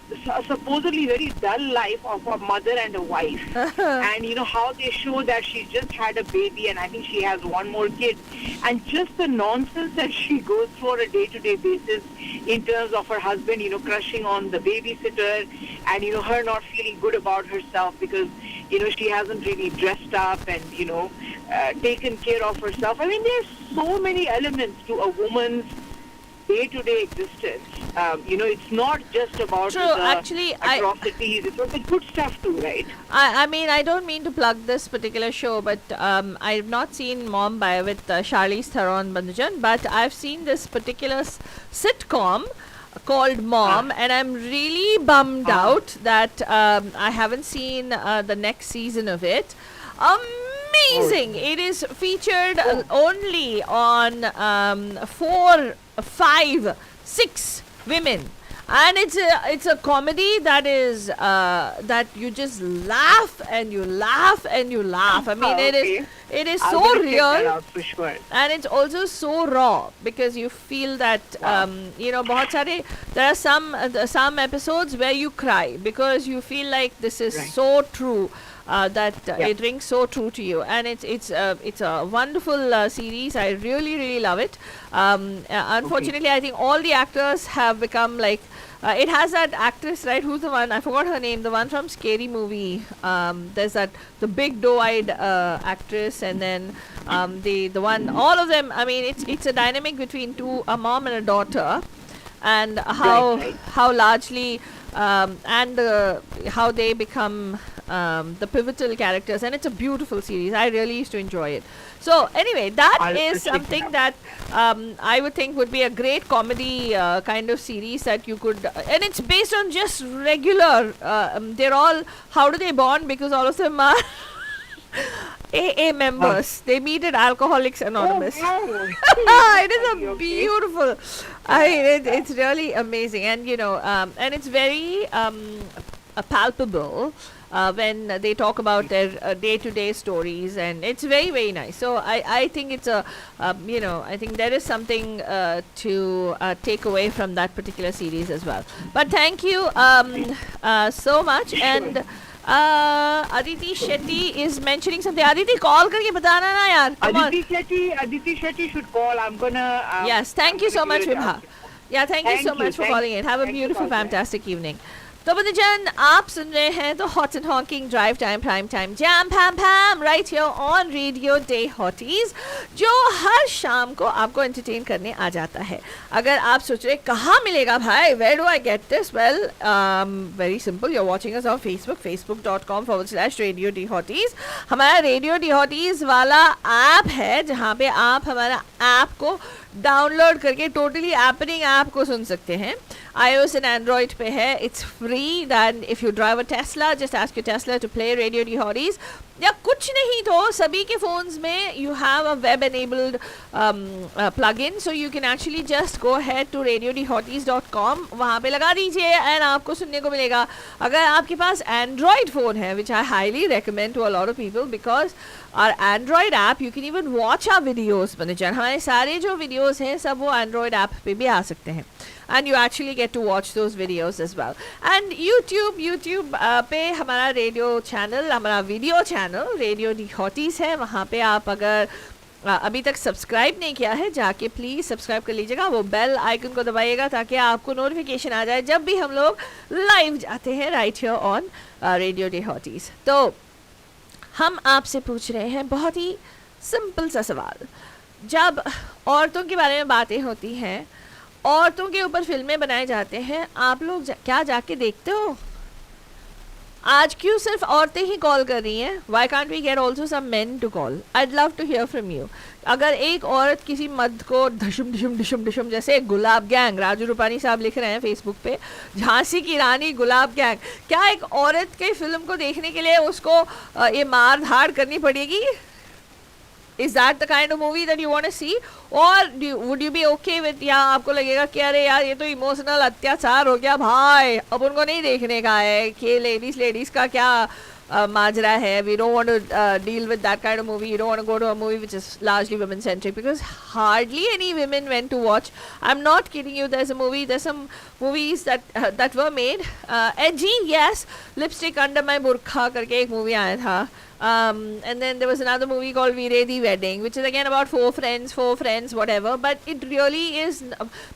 E: supposedly very dull life of a mother and a wife, and you know how they show that she just had a baby, and I think she has one more kid, and just the nonsense that she goes through on a day-to-day basis in terms of her husband, you know, crushing on the babysitter, and you know her not feeling good about herself because you know she hasn't really dressed up and you know taken care of herself. I mean, there's so many elements to a woman's day-to-day existence. You know, it's not just about
C: True,
E: the
C: actually,
E: atrocities. It's about the good stuff too, right?
C: I mean, I don't mean to plug this particular show, but I've not seen Mom with Charlize Theron Bandhujan, but I've seen this particular sitcom called Mom, and I'm really bummed out that I haven't seen the next season of it. Amazing! It is featured only on 4, 5, 6 women, and it's a comedy that is that you just laugh and you laugh and you laugh. I mean, it is
E: I'll
C: so
E: gonna check that
C: real,
E: out for sure.
C: and it's also so raw because you feel that you know, there are some episodes where you cry because you feel like this is
E: Right.
C: so true. that it rings so true to you, and it's a wonderful series. I really love it. Unfortunately, I think all the actors have become like. It has that actress, right? Who's the one? I forgot her name. The one from Scary Movie. There's the big doe-eyed actress, and then the one. All of them. I mean, it's a dynamic between a mom and a daughter, and how largely and how they become the pivotal characters, and it's a beautiful series. I really used to enjoy it. So anyway, that is something that I would think would be a great comedy kind of series that you could, and it's based on just regular. They're all, how do they bond? Because all of them are AA members. They meet at Alcoholics Anonymous. It is a beautiful. It's really amazing, and and it's very palpable. When they talk about their day-to-day stories, and it's very nice. So I think it's I think there is something to take away from that particular series as well. But thank you so much. And Aditi Shetty is mentioning something. Aditi, call karke batana na yaar. Come on.
E: Aditi Shetty should call. I'm gonna.
C: Yes, thank you so much, Vibha. Yeah, thank you so much for calling in. Have a beautiful, fantastic evening. तो बंधुजन, आप सुन रहे हैं तो hot and hawking drive time prime time jam pam pam right here on Radio D Hotties, जो हर शाम को आपको एंटरटेन करने आ जाता है. अगर आप सोच रहे कहाँ मिलेगा भाई, where do I get this, well very simple, you are watching us on Facebook, facebook.com/radio d hotties. हमारा रेडियो डी हॉटीज वाला ऐप है जहाँ पे आप हमारा ऐप को डाउनलोड करके टोटली एपनिंग ऐप को सुन सकते हैं. iOS and Android पे है, it's free. Then if you drive a Tesla, just ask your Tesla to play Radio D Hotties. या कुछ नहीं तो सभी के phones में you have a web enabled plugin, so you can actually just go ahead to radiodhotties.com, वहाँ पे लगा दीजिए and आपको सुनने को मिलेगा. अगर आपके पास Android phone है, which I highly recommend to a lot of people, because our Android app you can even watch our videos. हमारे सारे जो videos हैं सब वो Android app पे भी आ सकते हैं, and you actually get to watch those videos as well. And YouTube पे हमारा रेडियो चैनल, हमारा वीडियो चैनल रेडियो डी हॉटीज है. वहाँ पे आप अगर अभी तक सब्सक्राइब नहीं किया है, जाके प्लीज़ सब्सक्राइब कर लीजिएगा, वो बेल आइकन को दबाइएगा ताकि आपको नोटिफिकेशन आ जाए जब भी हम लोग लाइव जाते हैं right here on Radio D Hotties. तो हम आपसे पूछ रहे हैं बहुत ही सिंपल सा सवाल. जब औरतों के बारे में बातें होती हैं, औरतों के ऊपर फिल्में बनाए जाते हैं, आप लोग क्या जाके देखते हो? आज क्यों सिर्फ औरतें ही कॉल कर रही हैं? Why can't we get also some men to call? I'd love to hear from you. अगर एक औरत किसी मर्द को ढुशुम जैसे गुलाब गैंग, राजू रूपानी साहब लिख रहे हैं फेसबुक पे, झांसी की रानी गुलाब गैंग, क्या एक औरत के फिल्म को देखने के लिए उसको ये मार धाड़ करनी पड़ेगी? Is that the kind of movie that you want to see? Or would you be okay with, या आपको लगेगा कि अरे यार ये तो इमोशनल अत्याचार हो गया भाई, अब उनको नहीं देखने का है कि लेडीज का क्या माजरा है. We don't want to deal with that kind of movie. You don't want to go to a movie which is largely women centric, because hardly any women went to watch. I'm not kidding you. There's some movies that were made edgy, yes. Lipstick Under My Burkha करके एक movie आया था. And then there was another movie called Viredi Wedding, which is again about four friends, whatever. But it really is.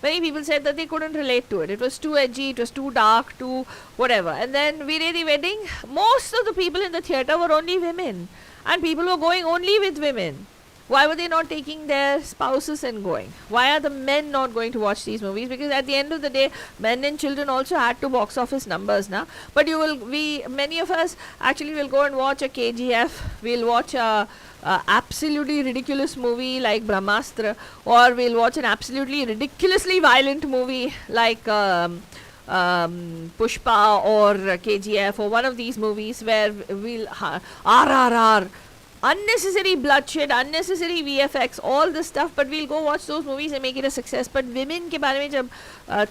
C: Many people said that they couldn't relate to it. It was too edgy, it was too dark, too whatever. And then Viredi Wedding, most of the people in the theater were only women, and people were going only with women. Why were they not taking their spouses and going? Why are the men not going to watch these movies? Because at the end of the day, men and children also add to box office numbers now. But many of us actually will go and watch a KGF. We'll watch a absolutely ridiculous movie like Brahmastra, or we'll watch an absolutely ridiculously violent movie like Pushpa or KGF, or one of these movies where we'll RRR. Unnecessary bloodshed, unnecessary VFX, all this stuff, but we'll go watch those movies and make it a success. But women के बारे में जब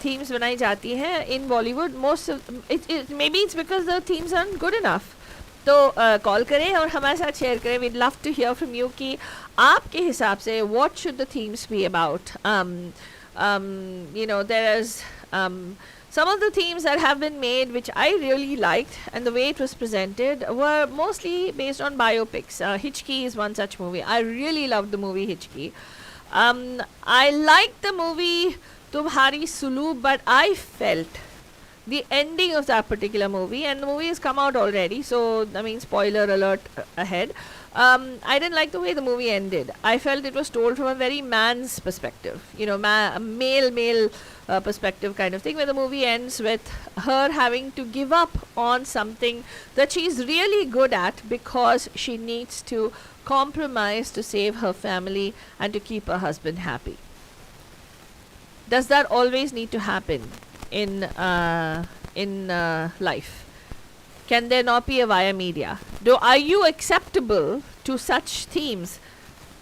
C: themes बनाई जाती हैं in Bollywood, maybe it's because the themes aren't good enough. तो call करें और हमारे साथ शेयर करें. We'd love to hear from you कि आपके हिसाब से what should the themes be about. There is some of the themes that have been made, which I really liked, and the way it was presented, were mostly based on biopics. Hitchki is one such movie. I really loved the movie Hitchki. I liked the movie Tumhari Sulu, but I felt the ending of that particular movie, and the movie has come out already, so I mean, spoiler alert ahead. I didn't like the way the movie ended. I felt it was told from a very man's perspective, you know, male perspective kind of thing, where the movie ends with her having to give up on something that she's really good at because she needs to compromise to save her family and to keep her husband happy. Does that always need to happen in life? Can there not be a via media? Are you acceptable to such themes?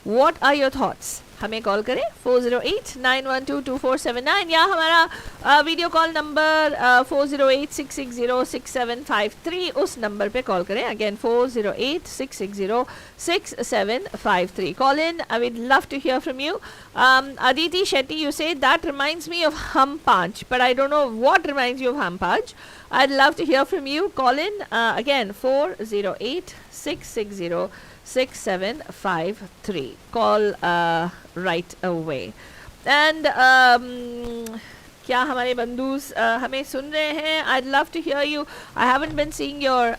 C: What are your thoughts? हमें call करें 408-912-2479 या हमारा video call number 408-660-6753 उस number पे call करें. Again 408-660-6753. Call in. I would love to hear from you. Aditi Shetty, you say that reminds me of Hum Panch, but I don't know what reminds you of Hum Panch. I'd love to hear from you. Call in again 408-660-6753. Call right away. And क्या हमारे बंधुस हमें सुन रहे हैं? I'd love to hear you. I haven't been seeing your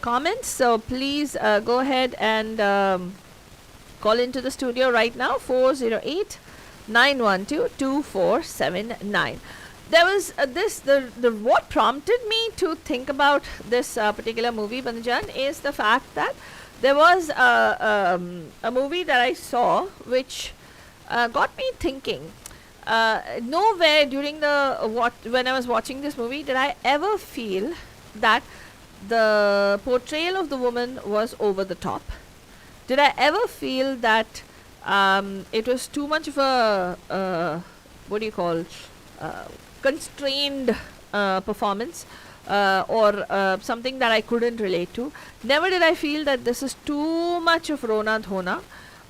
C: comments, so please go ahead and call into the studio right now 408-912-2479. There was what prompted me to think about this particular movie, Banjan, is the fact that there was a movie that I saw which got me thinking. Nowhere during when I was watching this movie did I ever feel that the portrayal of the woman was over the top. Did I ever feel that it was too much of a what do you call constrained performance or something that I couldn't relate to. Never did I feel that this is too much of Rona Dhona.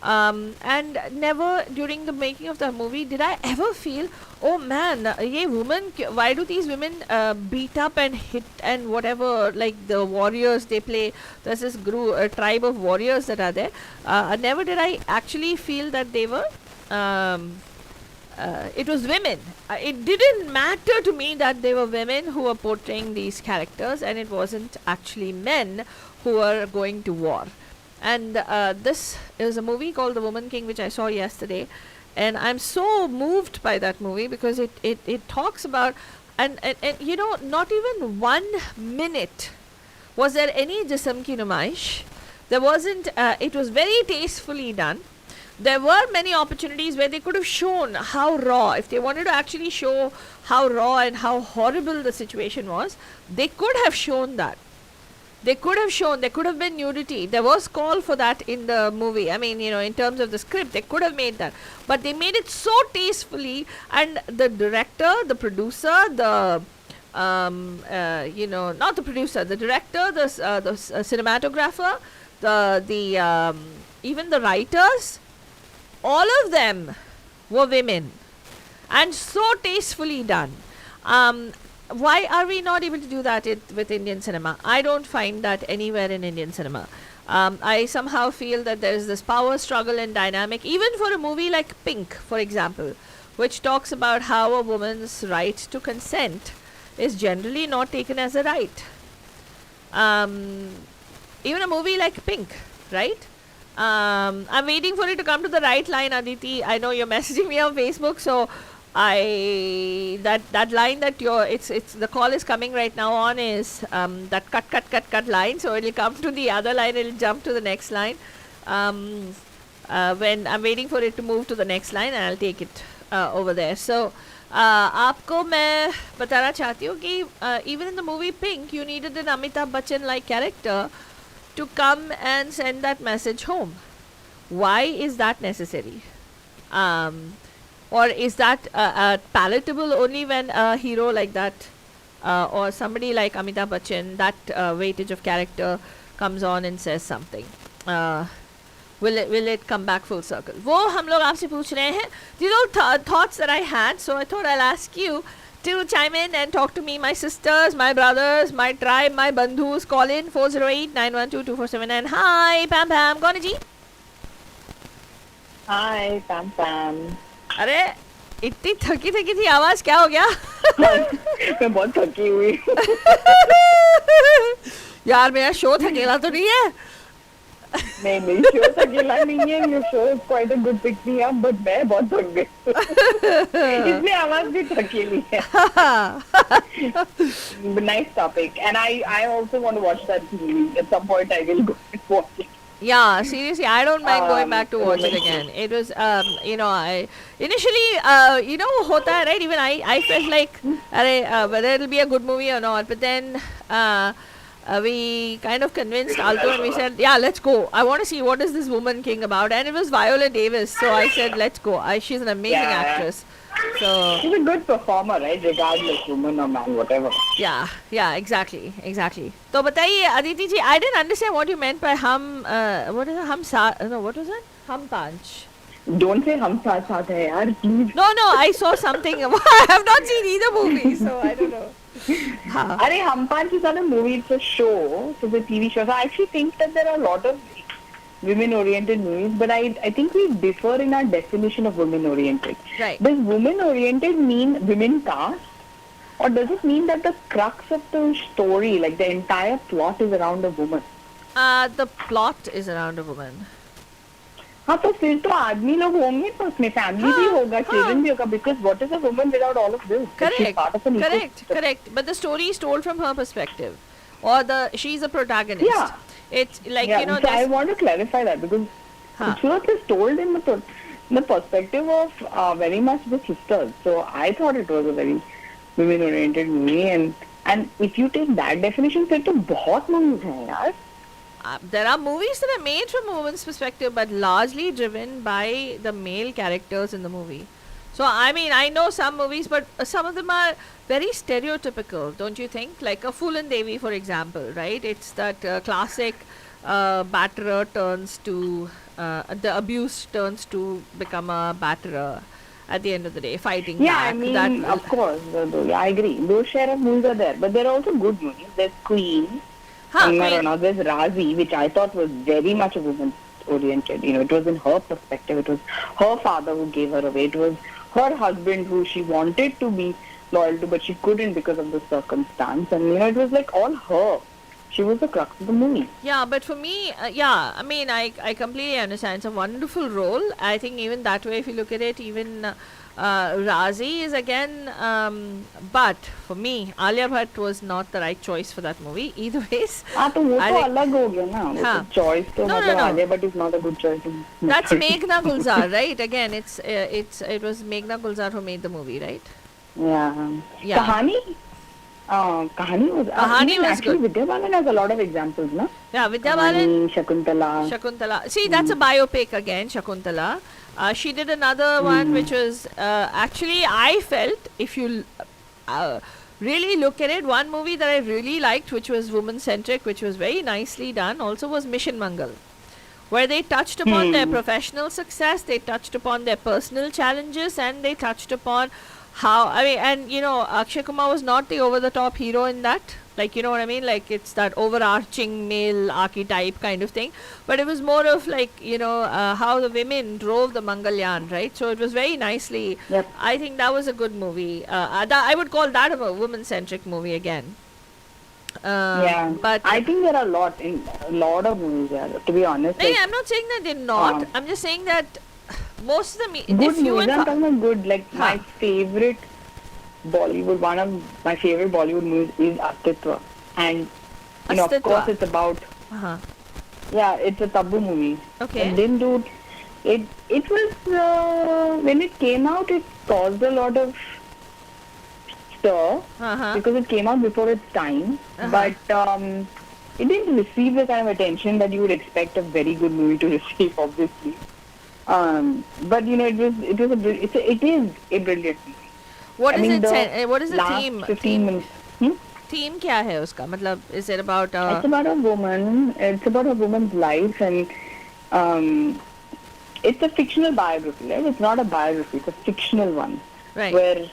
C: And never during the making of the movie did I ever feel, oh man, ye woman, why do these women beat up and hit and whatever, like the warriors they play. There's this tribe of warriors that are there. Never did I actually feel that they were it was women. It didn't matter to me that they were women who were portraying these characters, and it wasn't actually men who were going to war. And this is a movie called The Woman King, which I saw yesterday, and I'm so moved by that movie because it talks about and you know, not even 1 minute was there any jism ki numaish. There wasn't. It was very tastefully done. There were many opportunities where they could have shown how raw, if they wanted to actually show how raw and how horrible the situation was, they could have shown that. They could have shown, there could have been nudity. There was call for that in the movie. I mean, you know, in terms of the script, they could have made that. But they made it so tastefully, and the director, the producer, you know, not the producer, the director, the cinematographer, even the writers, all of them were women, and so tastefully done. Why are we not able to do that with Indian cinema? I don't find that anywhere in Indian cinema. I somehow feel that there is this power struggle and dynamic, even for a movie like Pink, for example, which talks about how a woman's right to consent is generally not taken as a right. Even a movie like Pink, right? I'm waiting for it to come to the right line, Aditi. I know you're messaging me on Facebook, so that line that it's the call is coming right now on is that cut line, so it'll come to the other line, it'll jump to the next line. When I'm waiting for it to move to the next line, and I'll take it over there. So आपको मैं बताना चाहती हूँ कि even in the movie Pink, you needed an Amitabh Bachchan like character to come and send that message home. Why is that necessary? Or is that palatable only when a hero like that or somebody like Amitabh Bachchan, that weightage of character comes on and says something? Will it come back full circle? वो हम लोग आपसे पूछ रहे हैं. These are thoughts that I had, so I thought I'll ask you. to chime in and talk to me, my sisters, my brothers, my tribe, my bandhus, call in 408-912-2479. Hi, Pam Pam. कौन है जी?
F: Hi, Pam Pam.
C: अरे इतनी थकी थकी थी आवाज, क्या हो गया?
F: मैं बहुत थकी हुई.
C: यार मेरा शो थकेला तो नहीं है?
F: नहीं नहीं, शो थकेला नहीं है. Your show is quite a good pick me up, but मैं बहुत थक गई. इसलिए आवाज भी थकेली है. Nice topic, and I also want to watch that movie. At some point, I will go and watch it.
C: Yeah, seriously, I don't mind going back to watch it again. It was, I initially, hota hai, right? Even I felt like, whether it'll be a good movie or not. But then, we kind of convinced Alto and we said, yeah, let's go. I want to see what is this Woman King about. And it was Viola Davis. So I said, let's go. She's an amazing actress. So
F: she's a good performer, right? Regardless, woman or man, whatever.
C: Yeah, exactly. So, बताइए Aditi ji, I didn't understand what you meant by what was it? Hum Panch.
F: Don't say hum saath saath hai, yaar, please.
C: No, I saw something. I have not seen either movie, so I don't know.
F: Arey, Hum Panch is not a movie, it's a show. So it's a TV show. So I actually think that there are a lot of women-oriented movies, but I think we differ in our definition of women-oriented.
C: Right.
F: Does women-oriented mean women cast? Or does it mean that the crux of the story, like the entire plot, is around a woman?
C: The plot is around a woman.
F: हाँ तो फिर तो आदमी लोग होंगे तो उसमें family भी होगा, चिल्ड्रन भी होगा, because what is a woman without all of this? She's part of an ecosystem.
C: Correct. But the story is told from her perspective, or she's a protagonist.
F: Yeah.
C: It's like
F: So I want to clarify that because Surat is told in the perspective of very much the sisters. So I thought it was a very women-oriented movie, and if you take that definition, फिर तो बहुत movies हैं यार.
C: There are movies that are made from a woman's perspective, but largely driven by the male characters in the movie. So, I mean, I know some movies, but some of them are very stereotypical, don't you think? Like a Fool and Devi, for example, right? It's that classic batterer turns to, the abuse turns to become a batterer at the end of the day, fighting back.
F: I mean, of course, I agree. Those share of movies are there, but there are also good movies. There's Queen. There's Razi, which I thought was very much a woman-oriented. It was in her perspective. It was her father who gave her away. It was her husband who she wanted to be loyal to, but she couldn't because of the circumstance. And, it was like all her. She was the crux of the movie.
C: Yeah, but for me, I mean, I completely understand. It's a wonderful role. I think even that way, if you look at it, even Razi is again, but for me, Alia Bhatt was not the right choice for that movie. Either ways.
F: तो वो तो अलग हो गया ना. Choice तो मतलब Alia Bhatt is not a good choice.
C: That's Meghna Gulzar, right? Again, it was Meghna Gulzar who made the movie, right?
F: Yeah.
C: Yeah.
F: Kahani was actually
C: good.
F: Vidya Balan has a lot of examples, no?
C: Yeah, Vidya Balan.
F: Shakuntala.
C: See, that's a biopic again, Shakuntala. She did another one which was actually, I felt, if you really look at it, one movie that I really liked, which was woman-centric, which was very nicely done, also was Mission Mangal, where they touched upon their professional success, they touched upon their personal challenges, and they touched upon how, Akshay Kumar was not the over-the-top hero in that. Like, you know what I mean? Like, it's that overarching male archetype kind of thing. But it was more of like, how the women drove the Mangalyaan, right? So it was very nicely.
F: Yep.
C: I think that was a good movie. I would call that a woman-centric movie again.
F: But I think there are a lot of movies there, to be honest.
C: No, I'm not saying that they're not. I'm just saying that most of them...
F: Good movies. I'm talking about good. Like, my favorite Bollywood, one of my favorite Bollywood movies is Astitwa, and of course it's about it's a taboo movie.
C: Okay.
F: And then it was when it came out, it caused a lot of stir because it came out before its time, but it didn't receive the kind of attention that you would expect a very good movie to receive, obviously. But it is a brilliant movie.
C: What is the theme?
F: 15 minutes.
C: Theme क्या है उसका? मतलब, is it about
F: It's about a woman. It's about a woman's life, and it's a fictional biography, right? It's not a biography. It's a fictional one,
C: right?
F: Where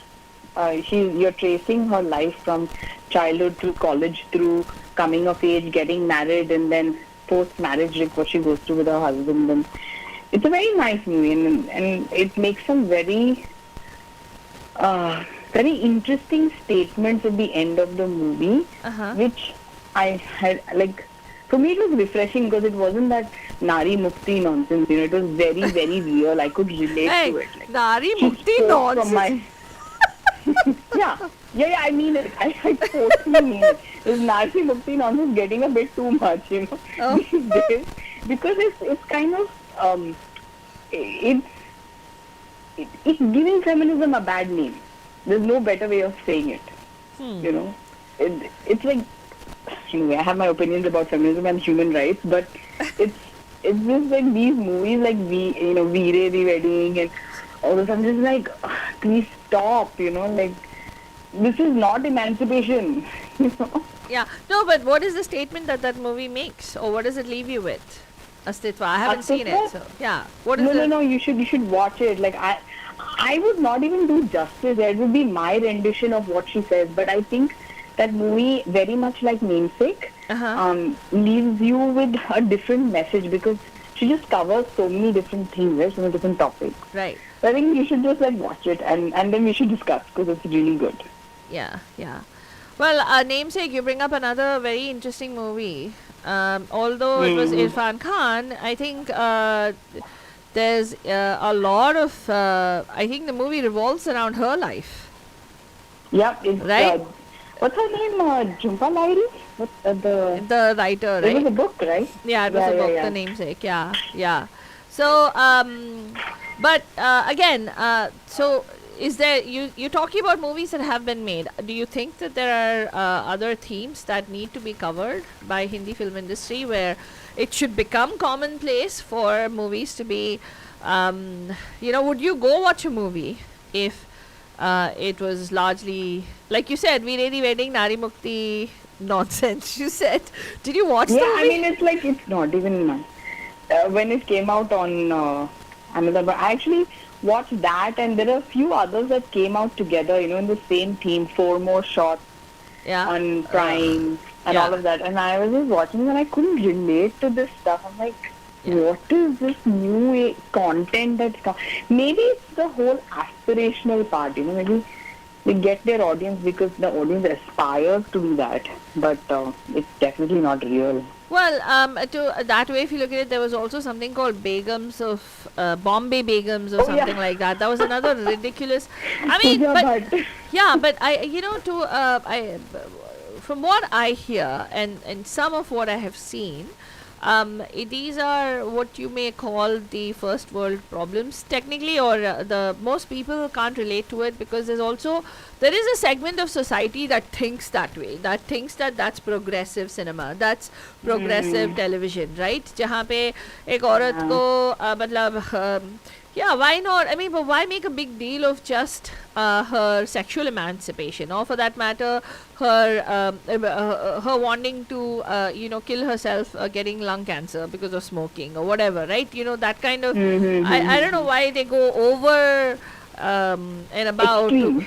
F: you're tracing her life from childhood through college, through coming of age, getting married, and then post-marriage, like what she goes through with her husband. And it's a very nice movie, and it makes some very very interesting statements at the end of the movie, which I had like. For me, it was refreshing because it wasn't that Nari Mukti nonsense. You know, it was very, very real. I could relate to it. Like,
C: Nari
F: she
C: Mukti
F: spoke from
C: nonsense.
F: yeah. I mean it. I totally mean it. This Nari Mukti nonsense getting a bit too much, you know, these days, because it's kind of it's giving feminism a bad name. There's no better way of saying it. You know, it's like. Anyway, I have my opinions about feminism and human rights, but it's just like these movies like Veere the Wedding and all this. I'm just like, please stop, you know, like this is not emancipation, you know.
C: Yeah, no, but what is the statement that movie makes, or what does it leave you with? Astitva. I haven't seen it, so yeah. What is
F: No. You should watch it. Like I would not even do justice. It would be my rendition of what she says, but I think that movie, very much like Namesake, leaves you with a different message because she just covers so many different things, right? So many different topics.
C: Right.
F: So I think you should just like watch it and then we should discuss because it's really good.
C: Yeah. Well, Namesake, you bring up another very interesting movie. Although it was Irfan Khan, I think there's a lot of. I think the movie revolves around her life.
F: Yep. It's,
C: right.
F: What's her name? Jhumpa Lahiri?
C: The writer, right?
F: It was a book, right?
C: Yeah, it was a book, The Namesake. Yeah. So, but again, so is there, you're talking about movies that have been made. Do you think that there are other themes that need to be covered by Hindi film industry where it should become commonplace for movies to be, would you go watch a movie if it was largely, like you said, Veere the Wedding, Nari Mukti nonsense, you said. Did you watch the movie?
F: I mean, it's like, it's not even, when it came out on Amazon, but I actually watched that, and there are a few others that came out together, you know, in the same theme, 4 More Shots on Prime, and all of that, and I was just watching and I couldn't relate to this stuff. I'm like, what is this new content that's come? Maybe it's the whole aspirational part, you know, maybe they get their audience because the audience aspires to do that, but it's definitely not real.
C: Well, to that way, if you look at it, there was also something called Begums of Bombay Begums or something like that. That was another ridiculous. I mean, but I, from what I hear and some of what I have seen, these are what you may call the first world problems technically, or the most people can't relate to it because there is a segment of society that thinks that way, that thinks that that's progressive cinema, that's progressive television, right? Jahan pe ek aurat ko matlab why not? I mean, but why make a big deal of just her sexual emancipation, or for that matter, her wanting to, kill herself, getting lung cancer because of smoking or whatever, right? You know, that kind of. I don't know why they go over and about. I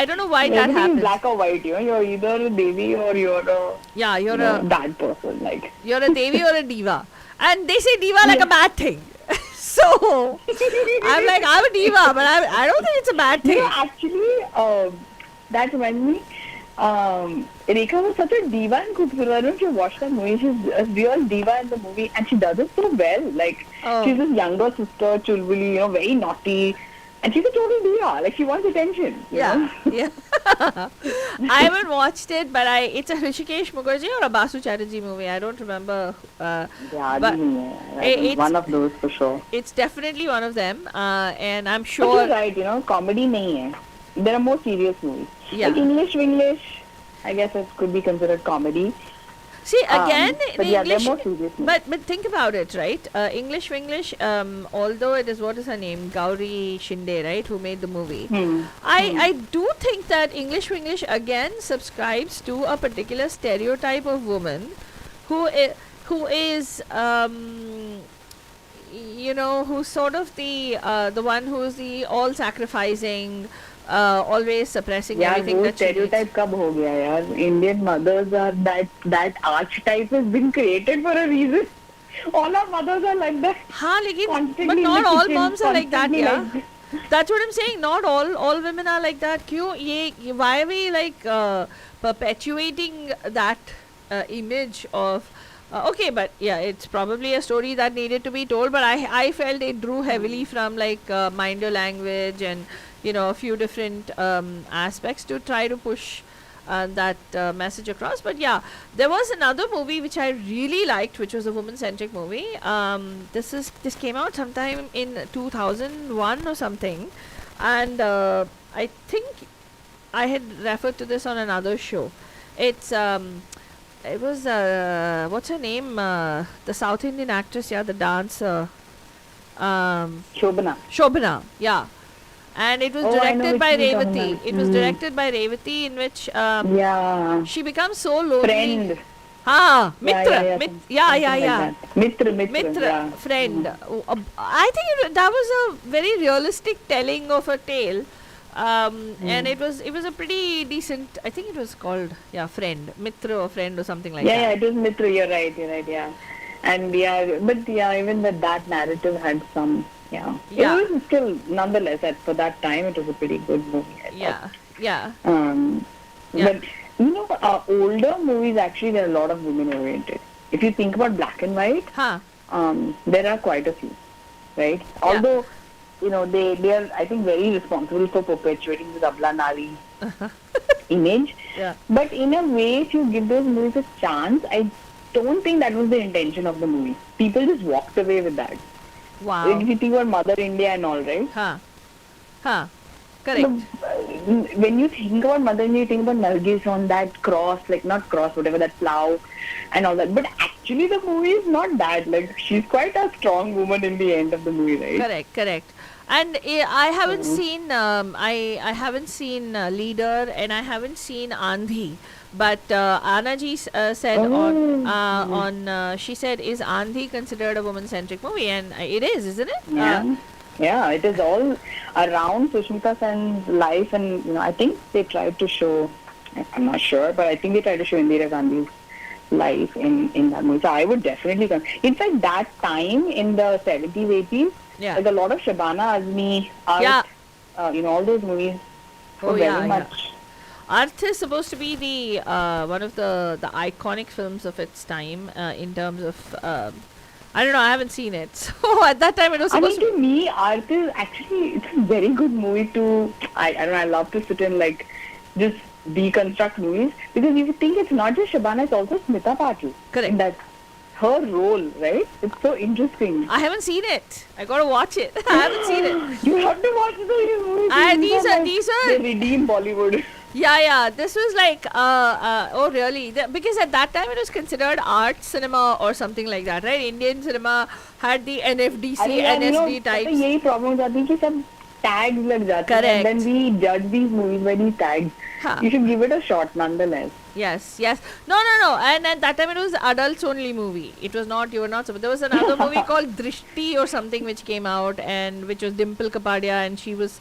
C: don't know why that happens.
F: Black or white, you know, you're either a Devi or you're a bad person, like.
C: You're a Devi or a diva, and they say diva like a bad thing. So, I'm like, I'm a diva, but I don't think it's a bad thing.
F: You know, actually, that reminds me, Rekha was such a diva in Khubsurat. I don't know if you watched that movie. She's a real diva in the movie, and she does it so well. Like, she's this younger sister, Chulbuli, you know, very naughty. And she's a total diva. Like, she wants attention. You know?
C: I haven't watched it, but it's a Hrishikesh Mukherjee or a Basu Chatterjee movie. I don't remember. But
F: it's one of those for sure.
C: It's definitely one of them. And I'm sure.
F: But you're right, you know, comedy nahi hai. There are more serious movies. Like English, I guess it could be considered comedy.
C: See, again,
F: but
C: English,
F: they're more serious movies.
C: but think about it, right? English, although it is, what is her name? Gauri Shinde, right? Who made the movie. I do think that English again subscribes to a particular stereotype of woman who is you know, who's sort of the one who's the all sacrificing, always suppressing
F: Yeah,
C: everything
F: वो
C: that she needs.
F: stereotype कब हो गया यार? Indian mothers are that archetype has been created for a reason. All our mothers are like that.
C: हाँ, लेकिन but
F: Constantly in
C: not
F: the
C: all
F: kitchen,
C: moms are like that,
F: constantly
C: yeah.
F: like-
C: That's what I'm saying. Not all women are like that. क्यों ये why are we like perpetuating that image of okay, but yeah, it's probably a story that needed to be told, but I felt it drew heavily from like mind your language and you know a few different aspects to try to push that message across. But yeah, there was another movie which I really liked, which was a woman-centric movie. This came out sometime in 2001 or something, and I think I had referred to this on another show. It was what's her name? The South Indian actress, yeah, the dancer. Shobana, yeah. And it was
F: Oh, I know
C: directed
F: which
C: by
F: movie you're talking
C: Revati.
F: about.
C: It was directed by Revati, in which
F: Yeah.
C: she becomes so lonely.
F: Friend.
C: Ah, Mitra.
F: Yeah,
C: Mit-
F: some-
C: yeah,
F: something
C: yeah,
F: like
C: yeah.
F: that. Mitra,
C: Mitra,
F: yeah.
C: friend. I think that was a very realistic telling of a tale. And it was a pretty decent. I think it was called friend, Mitra or friend or something like
F: Yeah,
C: that.
F: it was Mitra. You're right, yeah. And but even that narrative had some,
C: Yeah.
F: It was still, nonetheless, for that time, it was a pretty good movie. I
C: Yeah, yeah.
F: thought.
C: Yeah.
F: But older movies actually there are a lot of women oriented. If you think about black and white,
C: Huh.
F: there are quite a few, right? Although they are, I think, very responsible for perpetuating this Abla Nari image.
C: Yeah.
F: But in a way, if you give those movies a chance, I don't think that was the intention of the movie. People just walked away with that.
C: Wow.
F: If you think about Mother India and all, right?
C: Huh. Correct.
F: When you think about Mother India, you think about Nargis on that cross, like not cross, whatever, that plow and all that. But actually the movie is not that. Like, she's quite a strong woman in the end of the movie, right?
C: Correct. And I haven't seen I haven't seen Leader, and I haven't seen Andhi. But Anna ji said on she said, is Andhi considered a woman-centric movie? And it is, isn't it?
F: Yeah, it is all around Sushmita Sen's life, and I think they tried to show, I'm not sure, but I think they tried to show Indira Gandhi's life in that movie. So I would definitely come. In fact, that time in the 70s, 80s, like a lot of Shabana Azmi, Art, all those movies were very much.
C: Arth is supposed to be the one of the iconic films of its time in terms of I don't know, I haven't seen it. So at that time it was supposed
F: to me, Arth is actually, it's a very good movie to, I don't know, I love to sit and like just deconstruct movies, because you think it's not just Shabana, it's also Smita Patil.
C: Correct.
F: In that, her role, right? It's so interesting.
C: I haven't seen it. I gotta watch it. I haven't seen it.
F: You have to watch these movies.
C: These are
F: they redeem Bollywood.
C: Yeah. This was like, oh really? Because at that time it was considered art cinema or something like that, right? Indian cinema had the NFDC, NSD types.
F: यही problem होती है कि सब tags लग जाते हैं.
C: Correct.
F: And then we judge these movies by these tags. You should give it a shot nonetheless.
C: Yes. No. And at that time it was adults only movie. It was not, you were not supposed. There was another movie called Drishti or something which came out, and which was Dimple Kapadia, and she was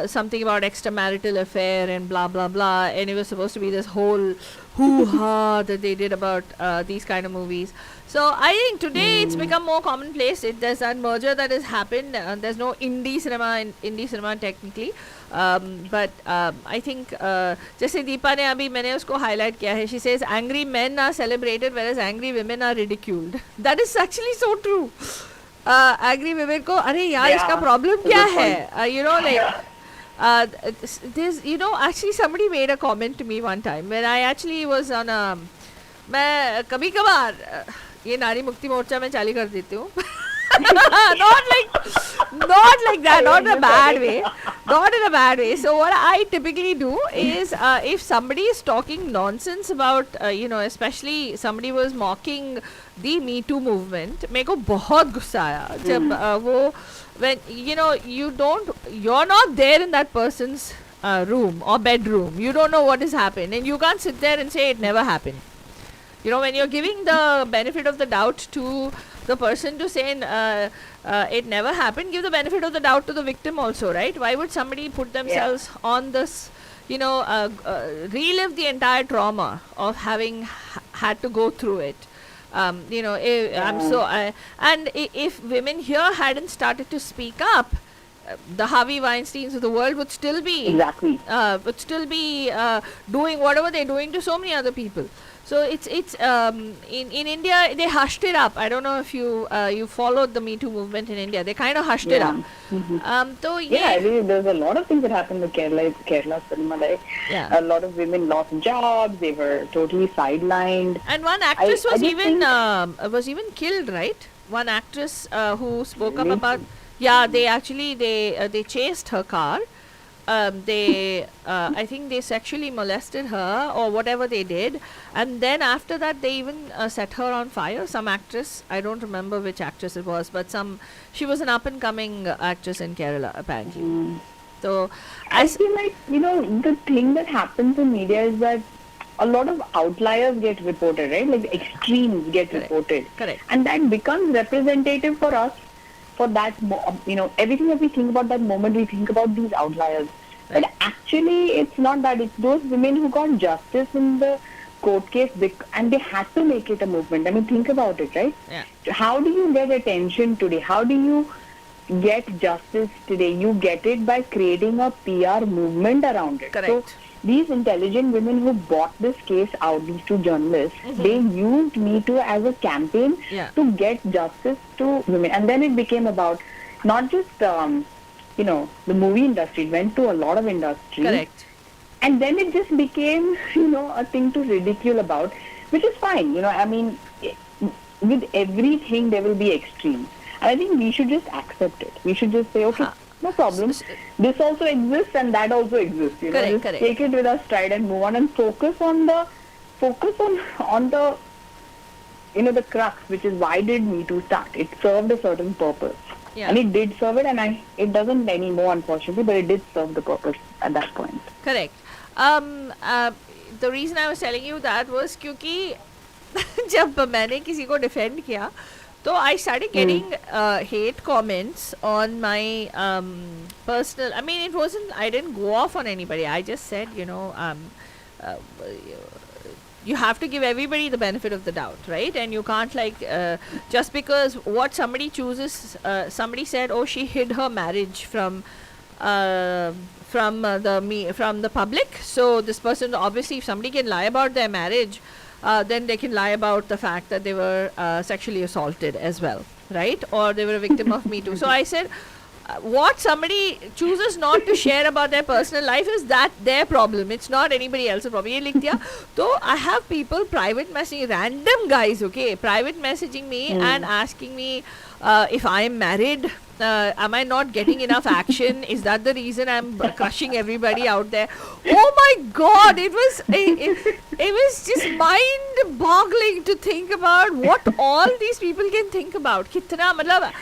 C: something about extramarital affair and blah blah blah, and it was supposed to be this whole hoo-ha that they did about these kind of movies. So I think today it's become more commonplace. There's that merger that has happened. There's no indie cinema technically, but I think जैसे दीपा ने अभी मैंने उसको highlight किया है, she says angry men are celebrated whereas angry women are ridiculed. That is actually so true. Angry women को अरे यार इसका problem क्या है? There's actually somebody made a comment to me one time when I actually was on a मैं कभी कभार ये नारी मुक्ति मोर्चा में चाली कर देती हूँ. not like that, not in a bad way. So what I typically do is if somebody is talking nonsense about especially somebody was mocking the Me Too movement, मेरे को बहुत गुस्सा आया जब वो when you're not there in that person's room or bedroom, you don't know what has happened, and you can't sit there and say it never happened. When you're giving the benefit of the doubt to the person to say it never happened. Give the benefit of the doubt to the victim also, right? Why would somebody put themselves on this, relive the entire trauma of having had to go through it? If women here hadn't started to speak up, the Harvey Weinsteins of the world would still be doing whatever they're doing to so many other people. So it's in India they hushed it up. I don't know if you followed the Me Too movement in India. They kind of hushed it up.
F: There's a lot of things that happened in Kerala cinema. Like a lot of women lost jobs. They were totally sidelined.
C: And one actress was even killed, right? One actress who spoke up about. Yeah, they chased her car. I think they sexually molested her or whatever they did, and then after that they even set her on fire. Some actress, I don't remember which actress it was, but she was an up and coming actress in Kerala apparently. So
F: I feel like the thing that happens in media is that a lot of outliers get reported, right? Like the extremes get reported,
C: correct,
F: and that becomes representative for us. For that, everything that we think about that moment, we think about these outliers. Right. But actually, it's not that. It's those women who got justice in the court case, and they had to make it a movement. I mean, think about it, right?
C: Yeah.
F: How do you get attention today? How do you get justice today? You get it by creating a PR movement around it.
C: Correct.
F: So, these intelligent women who bought this case out, these two journalists, they used Me Too as a campaign to get justice to women. And then it became about not just, the movie industry. It went to a lot of industries.
C: Correct.
F: And then it just became, a thing to ridicule about, which is fine. I mean, with everything there will be extremes. And I think we should just accept it. We should just say, okay, no problem. This also exists and that also exists.
C: Correct.
F: Take it with a stride and move on and focus on the the crux, which is why did Me Too start? It served a certain purpose.
C: Yeah.
F: And it did serve it, and it doesn't anymore, unfortunately, but it did serve the purpose at that point.
C: Correct. The reason I was telling you that was क्योंकि जब मैंने किसी को defend किया, so I started getting hate comments on my personal. I mean, I didn't go off on anybody. I just said, you have to give everybody the benefit of the doubt, right? And you can't just because what somebody chooses. Somebody said, "Oh, she hid her marriage from the public." So this person, obviously, if somebody can lie about their marriage, then they can lie about the fact that they were sexually assaulted as well, right? Or they were a victim of Me Too. So I said, what somebody chooses not to share about their personal life is that their problem. It's not anybody else's problem. ये लिख दिया. So I have people private messaging, random guys, okay, private messaging me and asking me if I am married. Am I not getting enough action? Is that the reason I'm crushing everybody out there? Oh my God! It was just mind-boggling to think about what all these people can think about. कितना मतलब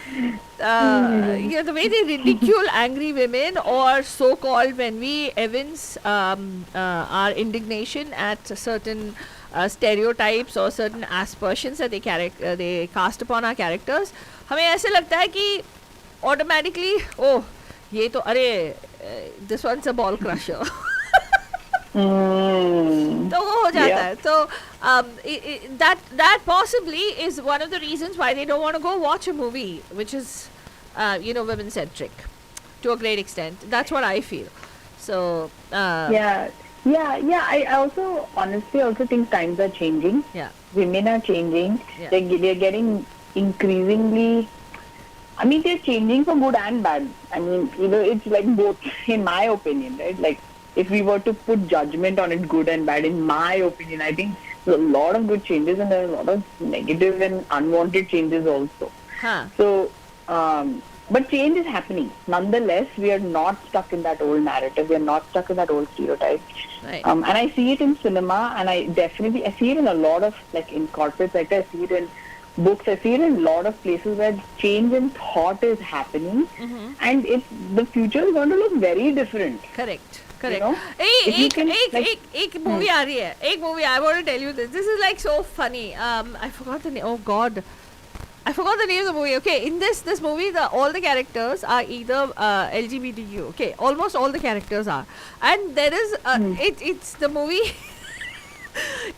C: the way they ridicule angry women, or so-called when we evince our indignation at certain stereotypes or certain aspersions that they cast upon our characters. हमें ऐसे लगता है कि automatically, ये तो this one's a ball crusher. तो वो हो जाता है. So that possibly is one of the reasons why they don't want to go watch a movie which is women centric to a great extent. That's what I feel. So
F: I also honestly think times are changing.
C: Yeah,
F: women are changing.
C: Yeah.
F: They're getting increasingly, I mean, they're changing for good and bad. I mean, it's like both, in my opinion, right? Like, if we were to put judgment on it, good and bad, in my opinion, I think there's a lot of good changes and there are a lot of negative and unwanted changes also. So, but change is happening. Nonetheless, we are not stuck in that old narrative. We are not stuck in that old stereotype.
C: Right.
F: And I see it in cinema, and I see it in a lot of, like, in corporate sector, I see it in books, I see it in a lot of places where change in thought is happening, and the future is going to look very different.
C: Correct. एक movie आ रही है. एक movie, I want to tell you this. This is like so funny. I forgot the name. Oh God. I forgot the name of the movie. Okay, in this movie, all the characters are either LGBTQ. Okay, almost all the characters are, and there is it's the movie.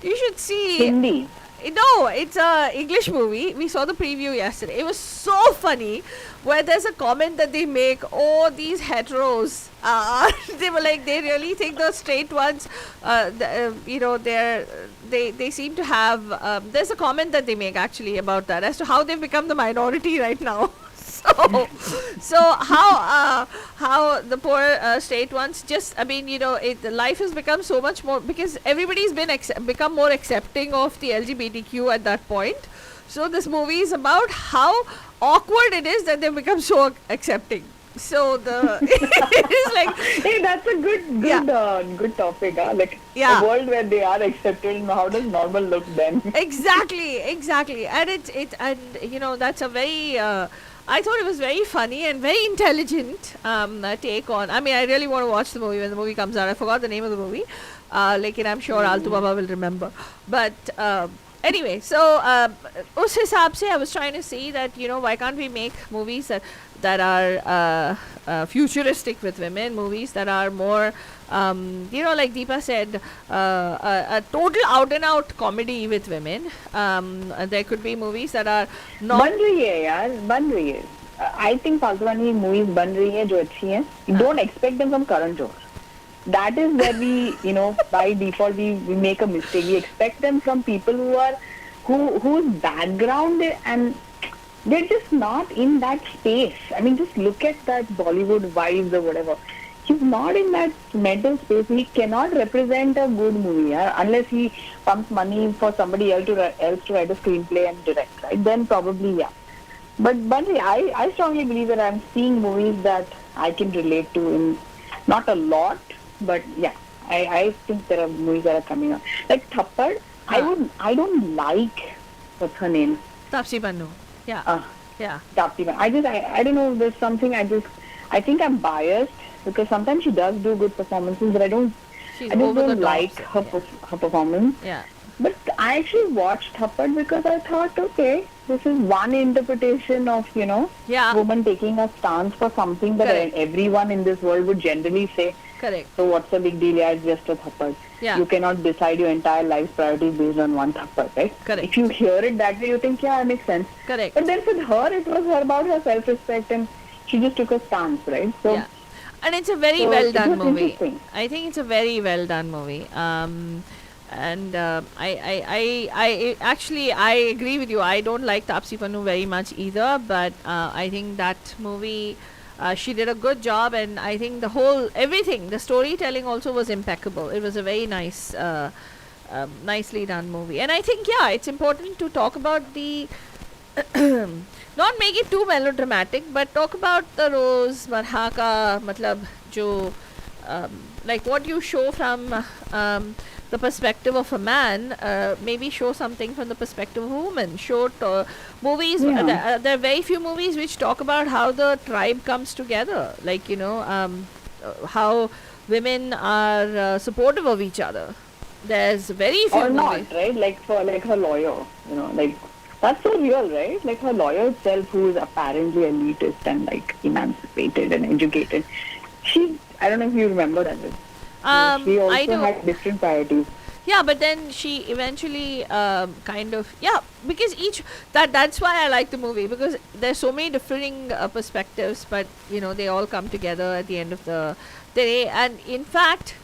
C: You should see.
F: Hindi.
C: No, it's a English movie. We saw the preview yesterday. It was so funny, where there's a comment that they make. Oh, these heteros. They were like, they really think the straight ones. They seem to have. There's a comment that they make actually about that as to how they've become the minority right now. So how the poor straight ones just, I mean, life has become so much more, because everybody's become more accepting of the LGBTQ at that point. So this movie is about how awkward it is that they've become so accepting. So it is like,
F: hey, that's a good topic. Like
C: Yeah.
F: a world where they are accepted, and how does normal look then?
C: exactly, and that's a very. I thought it was very funny and very intelligent take on. I mean, I really want to watch the movie when the movie comes out. I forgot the name of the movie. I'm sure Altu Baba will remember. But anyway, so us hisab se I was trying to see that, why can't we make movies that are futuristic with women, movies that are more, like Deepa said, a total out and out comedy with women. There could be movies that are not.
F: बन रही है यार, बन रही है. I think फालतू वाली movies बन रही है जो अच्छी हैं. Don't expect them from Karan Johar. That is where we, by default we make a mistake. We expect them from people whose background and they're just not in that space. I mean, just look at that Bollywood vibes or whatever. He's not in that mental space. He cannot represent a good movie, unless he pumps money for somebody else to write a screenplay and direct, right? Then probably, yeah. But I strongly believe that I'm seeing movies that I can relate to, in not a lot, but yeah. I think there are movies that are coming up. Like Thappad, I don't like, what's her name?
C: Taapsee Pannu. Yeah. Yeah.
F: Taapsee Pannu. I don't know, there's something I think I'm biased, because sometimes she does do good performances, but I just don't like her performance.
C: Yeah.
F: But I actually watched Thappad because I thought, okay, this is one interpretation of, woman taking a stance for something that
C: Correct.
F: everyone in this world would generally say.
C: Correct.
F: So what's the big deal? Yeah, it's just a Thappad.
C: Yeah.
F: You cannot decide your entire life's priorities based on one Thappad, right?
C: Correct.
F: If you hear it that way, you think, yeah, it makes sense.
C: Correct.
F: But then with her, it was about her self-respect, and she just took a stance, right? So.
C: Yeah. And it's a very
F: So
C: well
F: it
C: done
F: was
C: movie.
F: interesting.
C: I think it's a very well done movie. I agree with you. I don't like Taapsee Pannu very much either, but I think that movie, she did a good job, and I think the storytelling also was impeccable. It was a very nice, nicely done movie. And I think, it's important to talk about the not make it too melodramatic, but talk about the rose, marha ka, matlab, jo, like what you show from the perspective of a man, maybe show something from the perspective of a woman. Movies,
F: Yeah.
C: there are very few movies which talk about how the tribe comes together, like, how women are supportive of each other. There's very few
F: Or
C: movies.
F: not, right? Like for her lawyer, that's so real, right? Like her lawyer itself, who is apparently elitist and like emancipated and educated. I don't know if you remember that. She also
C: I do.
F: had different priorities.
C: Yeah, but then she eventually because that's why I like the movie, because there's so many differing perspectives, but they all come together at the end of the day, and in fact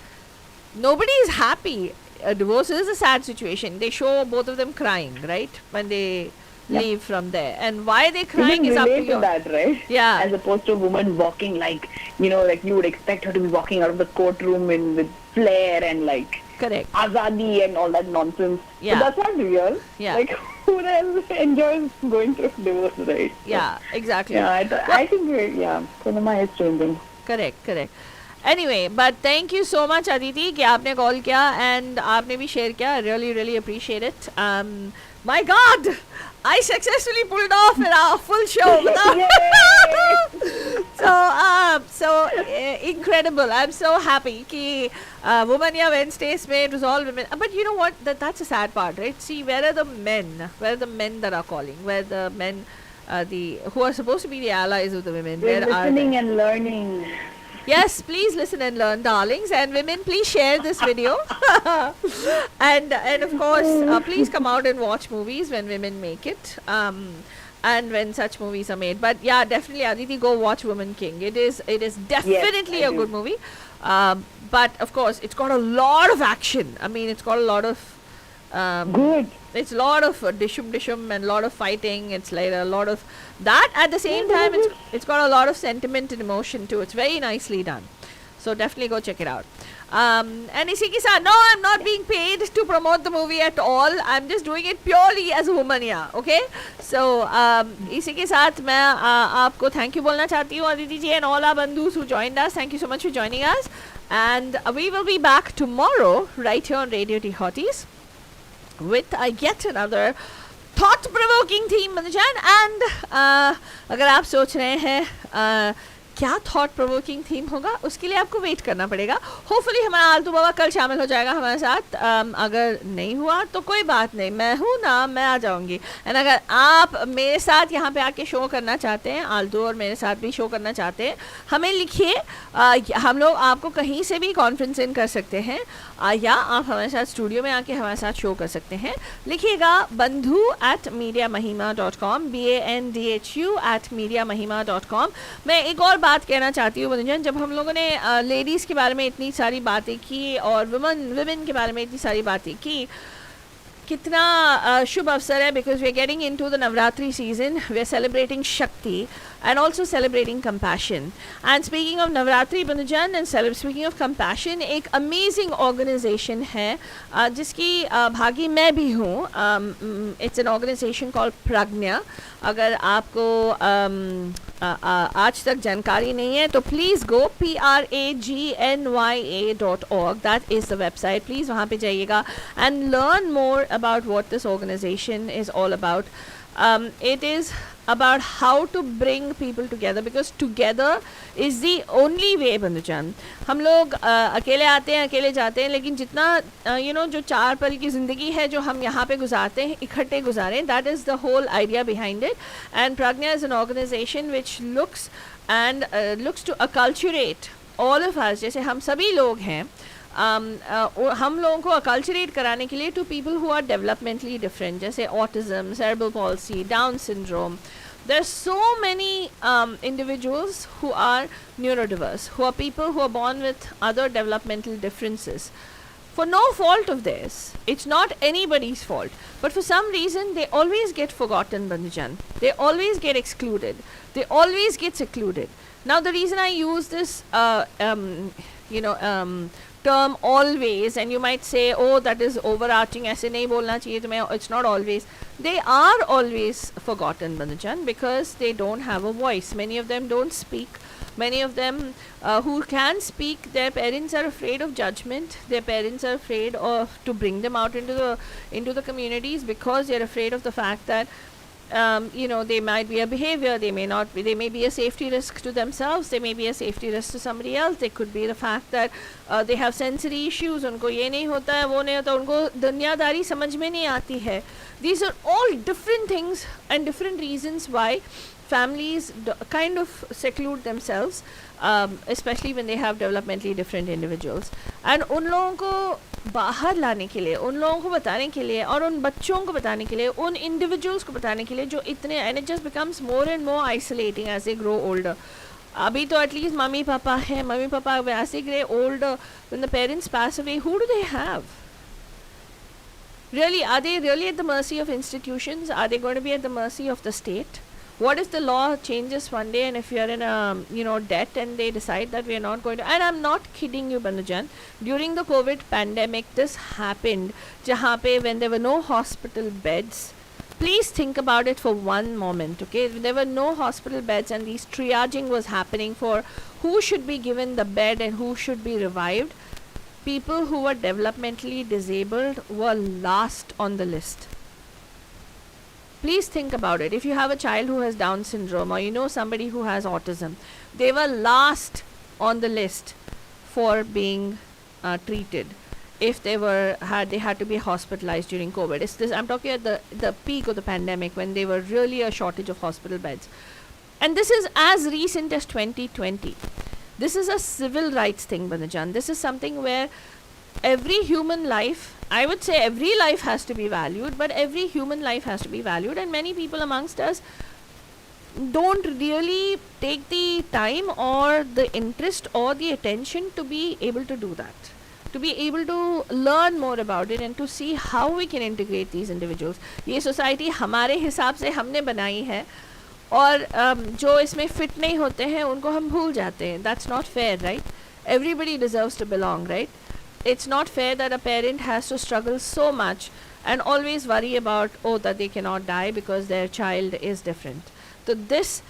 C: nobody is happy. Divorce is a sad situation. They show both of them crying, right, when they leave from there, and why they're crying
F: You
C: is
F: can
C: up to
F: relate
C: you.
F: to that, right?
C: Yeah.
F: As opposed to a woman walking like you would expect her to be walking out of the courtroom with flair and like
C: Correct.
F: azadi and all that nonsense.
C: Yeah.
F: But that's not real.
C: Yeah.
F: Like who the hell enjoys going through divorce, right?
C: Yeah, exactly.
F: Yeah, I think cinema is changing.
C: Correct. Anyway, but thank you so much, Aditi, कि आपने call किया and आपने भी share किया. I really appreciate it. My God, I successfully pulled off a full show.
F: Yay!
C: So Incredible. I'm so happy ki Womaniya Wednesdays mein it was all women. But you know what? That's a sad part, right? See, where are the men? Where are the men that are calling? Where are the men, who are supposed to be the allies of the women?
F: We're
C: Where are
F: listening
C: they?
F: and learning.
C: Yes, please listen and learn, darlings. And women, please share this video. and of course, please come out and watch movies when women make it. And when such movies are made. But yeah, definitely, Aditi, go watch Woman King. It is definitely
F: I
C: a
F: do.
C: good movie. But of course, it's got a lot of action. I mean, it's got a lot of
F: Good.
C: it's a lot of dishum and a lot of fighting. It's like a lot of that. At the same time, it's got a lot of sentiment and emotion too. It's very nicely done. So definitely go check it out. And इसी के साथ, no, I'm not being paid to promote the movie at all. I'm just doing it purely as a womania. Okay? So इसी के साथ मैं आपको thank you बोलना चाहती हूँ, Aditi ji, and all our bandhus who joined us. Thank you so much for joining us. And we will be back tomorrow right here on Radio Tea Hotties with yet another thought-provoking theme, Manjan. And अगर आप सोच रहे हैं क्या thought provoking theme होगा, उसके लिए आपको वेट करना पड़ेगा. होपफुली हमारा आलतू बाबा कल शामिल हो जाएगा हमारे साथ. अगर नहीं हुआ तो कोई बात नहीं, मैं हूँ ना, मैं आ जाऊँगी. एंड अगर आप मेरे साथ यहाँ पे आके शो करना चाहते हैं, आलतू और मेरे साथ भी शो करना चाहते हैं, हमें लिखिए. हम लोग आपको कहीं से भी कॉन्फ्रेंस इन कर सकते हैं, या आप हमारे साथ स्टूडियो में आके हमारे साथ शो कर सकते हैं. लिखिएगा bandhu@mediamahima.com, bandhu@mediamahima.com. मैं एक और बात कहना चाहती हूँ बंधुजन, जब हम लोगों ने लेडीज़ के बारे में इतनी सारी बातें की और वुमेन के बारे में इतनी सारी बातें की, कितना शुभ अवसर है, because we are getting into the Navratri season. We are celebrating Shakti and also celebrating compassion. And speaking of Navratri, Bandhujan, and speaking of compassion, एक amazing organization है जिसकी भागी मैं भी हूँ. It's an organization called Pragnya. अगर आपको आज तक जानकारी नहीं है तो please go pragnya.org. That is the website. Please वहाँ पे जाइएगा and learn more about what this organization is all about. It is about how to bring people together, because together is the only way. बंधुजान, हम लोग अकेले आते हैं, अकेले जाते हैं, लेकिन जितना जो 4 पल की ज़िंदगी है जो हम यहाँ पे गुजारते हैं, इकट्ठे गुजारें. That is the whole idea behind it. And Pragnya is an organization which looks to acculturate all of us, जैसे हम सभी लोग हैं, हम लोगों को अकल्चरेट कराने के लिए to people who are developmentally different, जैसे autism, cerebral palsy, Down syndrome. There are so many individuals who are neurodiverse, who are people who are born with other developmental differences. For no fault of theirs. It's not anybody's fault. But for some reason, they always get forgotten, Bandhujan. They always get excluded. They always get secluded. Now, the reason I use this, term always, and you might say, oh, that is overarching, ऐसे नहीं बोलना चाहिए तुम्हें, it's not always. They are always forgotten, Bandhujan, because they don't have a voice. Many of them don't speak. Many of them who can speak, their parents are afraid of judgment. Their parents are afraid of to bring them out into the communities, because they're afraid of the fact that they might be a behavior, they may not be, they may be a safety risk to themselves, they may be a safety risk to somebody else. They could be the fact that they have sensory issues, उनको ये नहीं होता है, वो नहीं होता, उनको दुनियादारी समझ में नहीं आती है. These are all different things and different reasons why families kind of seclude themselves, especially when they have developmentally different individuals. And उन लोगों को बाहर लाने के लिए, उन लोगों को बताने के लिए, और उन बच्चों को बताने के लिए, उन individuals को बताने के लिए जो इतने, and it just becomes more and more isolating as they grow older. अभी तो at least मम्मी पापा हैं, mummy papa as they grow older, when the parents pass away, who do they have? Really, are they really at the mercy of institutions? Are they going to be at the mercy of the state? What if the law changes one day, and if you're in a debt, and they decide that we are not going to, and I'm not kidding you, Bandhujan, during the COVID pandemic this happened, jahan pe when there were no hospital beds. Please think about it for one moment, okay? There were no hospital beds, and this triaging was happening for who should be given the bed and who should be revived. People who were developmentally disabled were last on the list. please think about it. If you have a child who has Down syndrome, or you know somebody who has autism, they were last on the list for being treated if they had to be hospitalized during COVID. I'm talking at the peak of the pandemic, when there were really a shortage of hospital beds. And this is as recent as 2020. This is a civil rights thing, Banajan. This is something where every human life, I would say every life has to be valued, but every human life has to be valued, and many people amongst us don't really take the time or the interest or the attention to be able to do that, to be able to learn more about it and to see how we can integrate these individuals. ये society हमारे हिसाब से हमने बनाई है, और जो इसमें fit नहीं होते हैं उनको हम भूल जाते हैं. That's not fair, right? Everybody deserves to belong, right? It's not fair that a parent has to struggle so much and always worry about, that they cannot die because their child is different. So this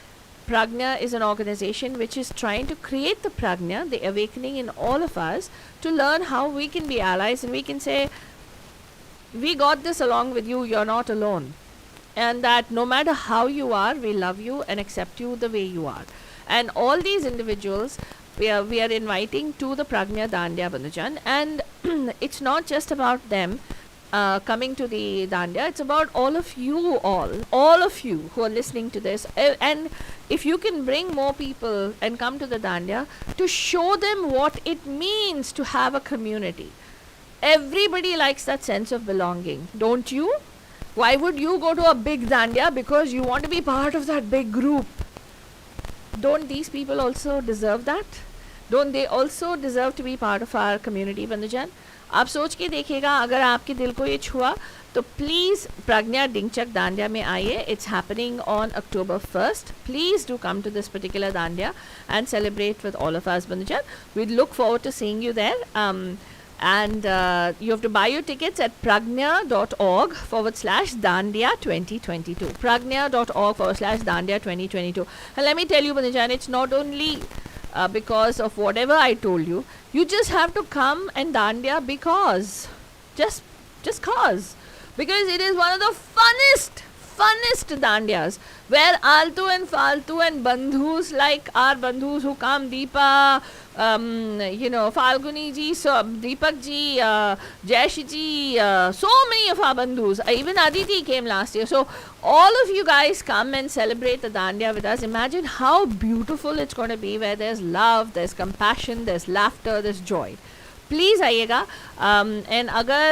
C: Pragna is an organization which is trying to create the Pragna, the awakening in all of us, to learn how we can be allies and we can say, we got this along with you, you're not alone. And that no matter how you are, we love you and accept you the way you are. And all these individuals, we are inviting to the Pragna Dandya, Banujan, and it's not just about them coming to the Dandya, it's about all of you who are listening to this. And if you can bring more people and come to the Dandya to show them what it means to have a community. Everybody likes that sense of belonging, don't you? Why would you go to a big Dandya? Because you want to be part of that big group. Don't these people also deserve that? Don't they also deserve to be part of our community, Bandujan? आप सोच के देखिएगा, अगर आपके दिल को ये छुआ तो प्लीज़ प्रज्ञा डिंगचक दांडिया में आइए. It's happening on October 1st. Please do come to this particular dandiya and celebrate with all of us, Bandujan. We look forward to seeing you there. And you have to buy your tickets at pragna.org/Dandiya 2022. Pragna.org/Dandiya 2022. And let me tell you, Bandujan, it's not only because of whatever I told you. You just have to come and Dandiya because. Just cause. Because it is one of the funnest Dandiyas, where Altu and Faltu and Bandhus, like our Bandhus who come, Deepa, Falguni ji, so Deepak ji, Jayesh ji, so many of our Bandhus, even Aditi came last year. So all of you guys come and celebrate the Dandiya with us. Imagine how beautiful it's going to be, where there's love, there's compassion, there's laughter, there's joy. Please आइएगा. And अगर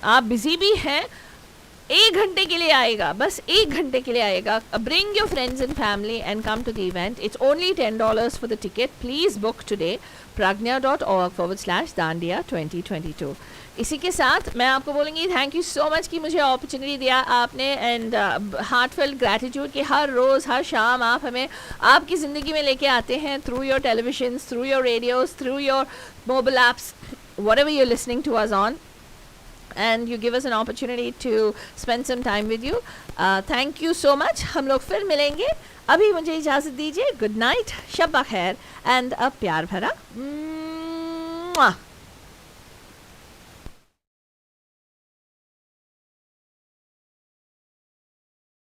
C: आप busy भी हैं, 1 घंटे के लिए आएगा, बस 1 घंटे के लिए आएगा. Bring your friends and family and come to the event. It's only $10 for the ticket. Please book today. pragna.org/Dandiya 2022. इसी के साथ मैं आपको बोलूँगी थैंक यू सो मच कि मुझे अपॉर्चुनिटी दिया आपने, एंड हार्टफेल्ट ग्रैटिट्यूड कि हर रोज़ हर शाम आप हमें आपकी ज़िंदगी में लेके आते हैं through your television, through your radios, through your mobile apps, whatever you're listening to us on. And you give us an opportunity to spend some time with you. Thank you so much. हम लोग फिर मिलेंगे. अभी मुझे इजाज़त दीजिए. Good night, Shab बख़ैर, and a प्यार भरा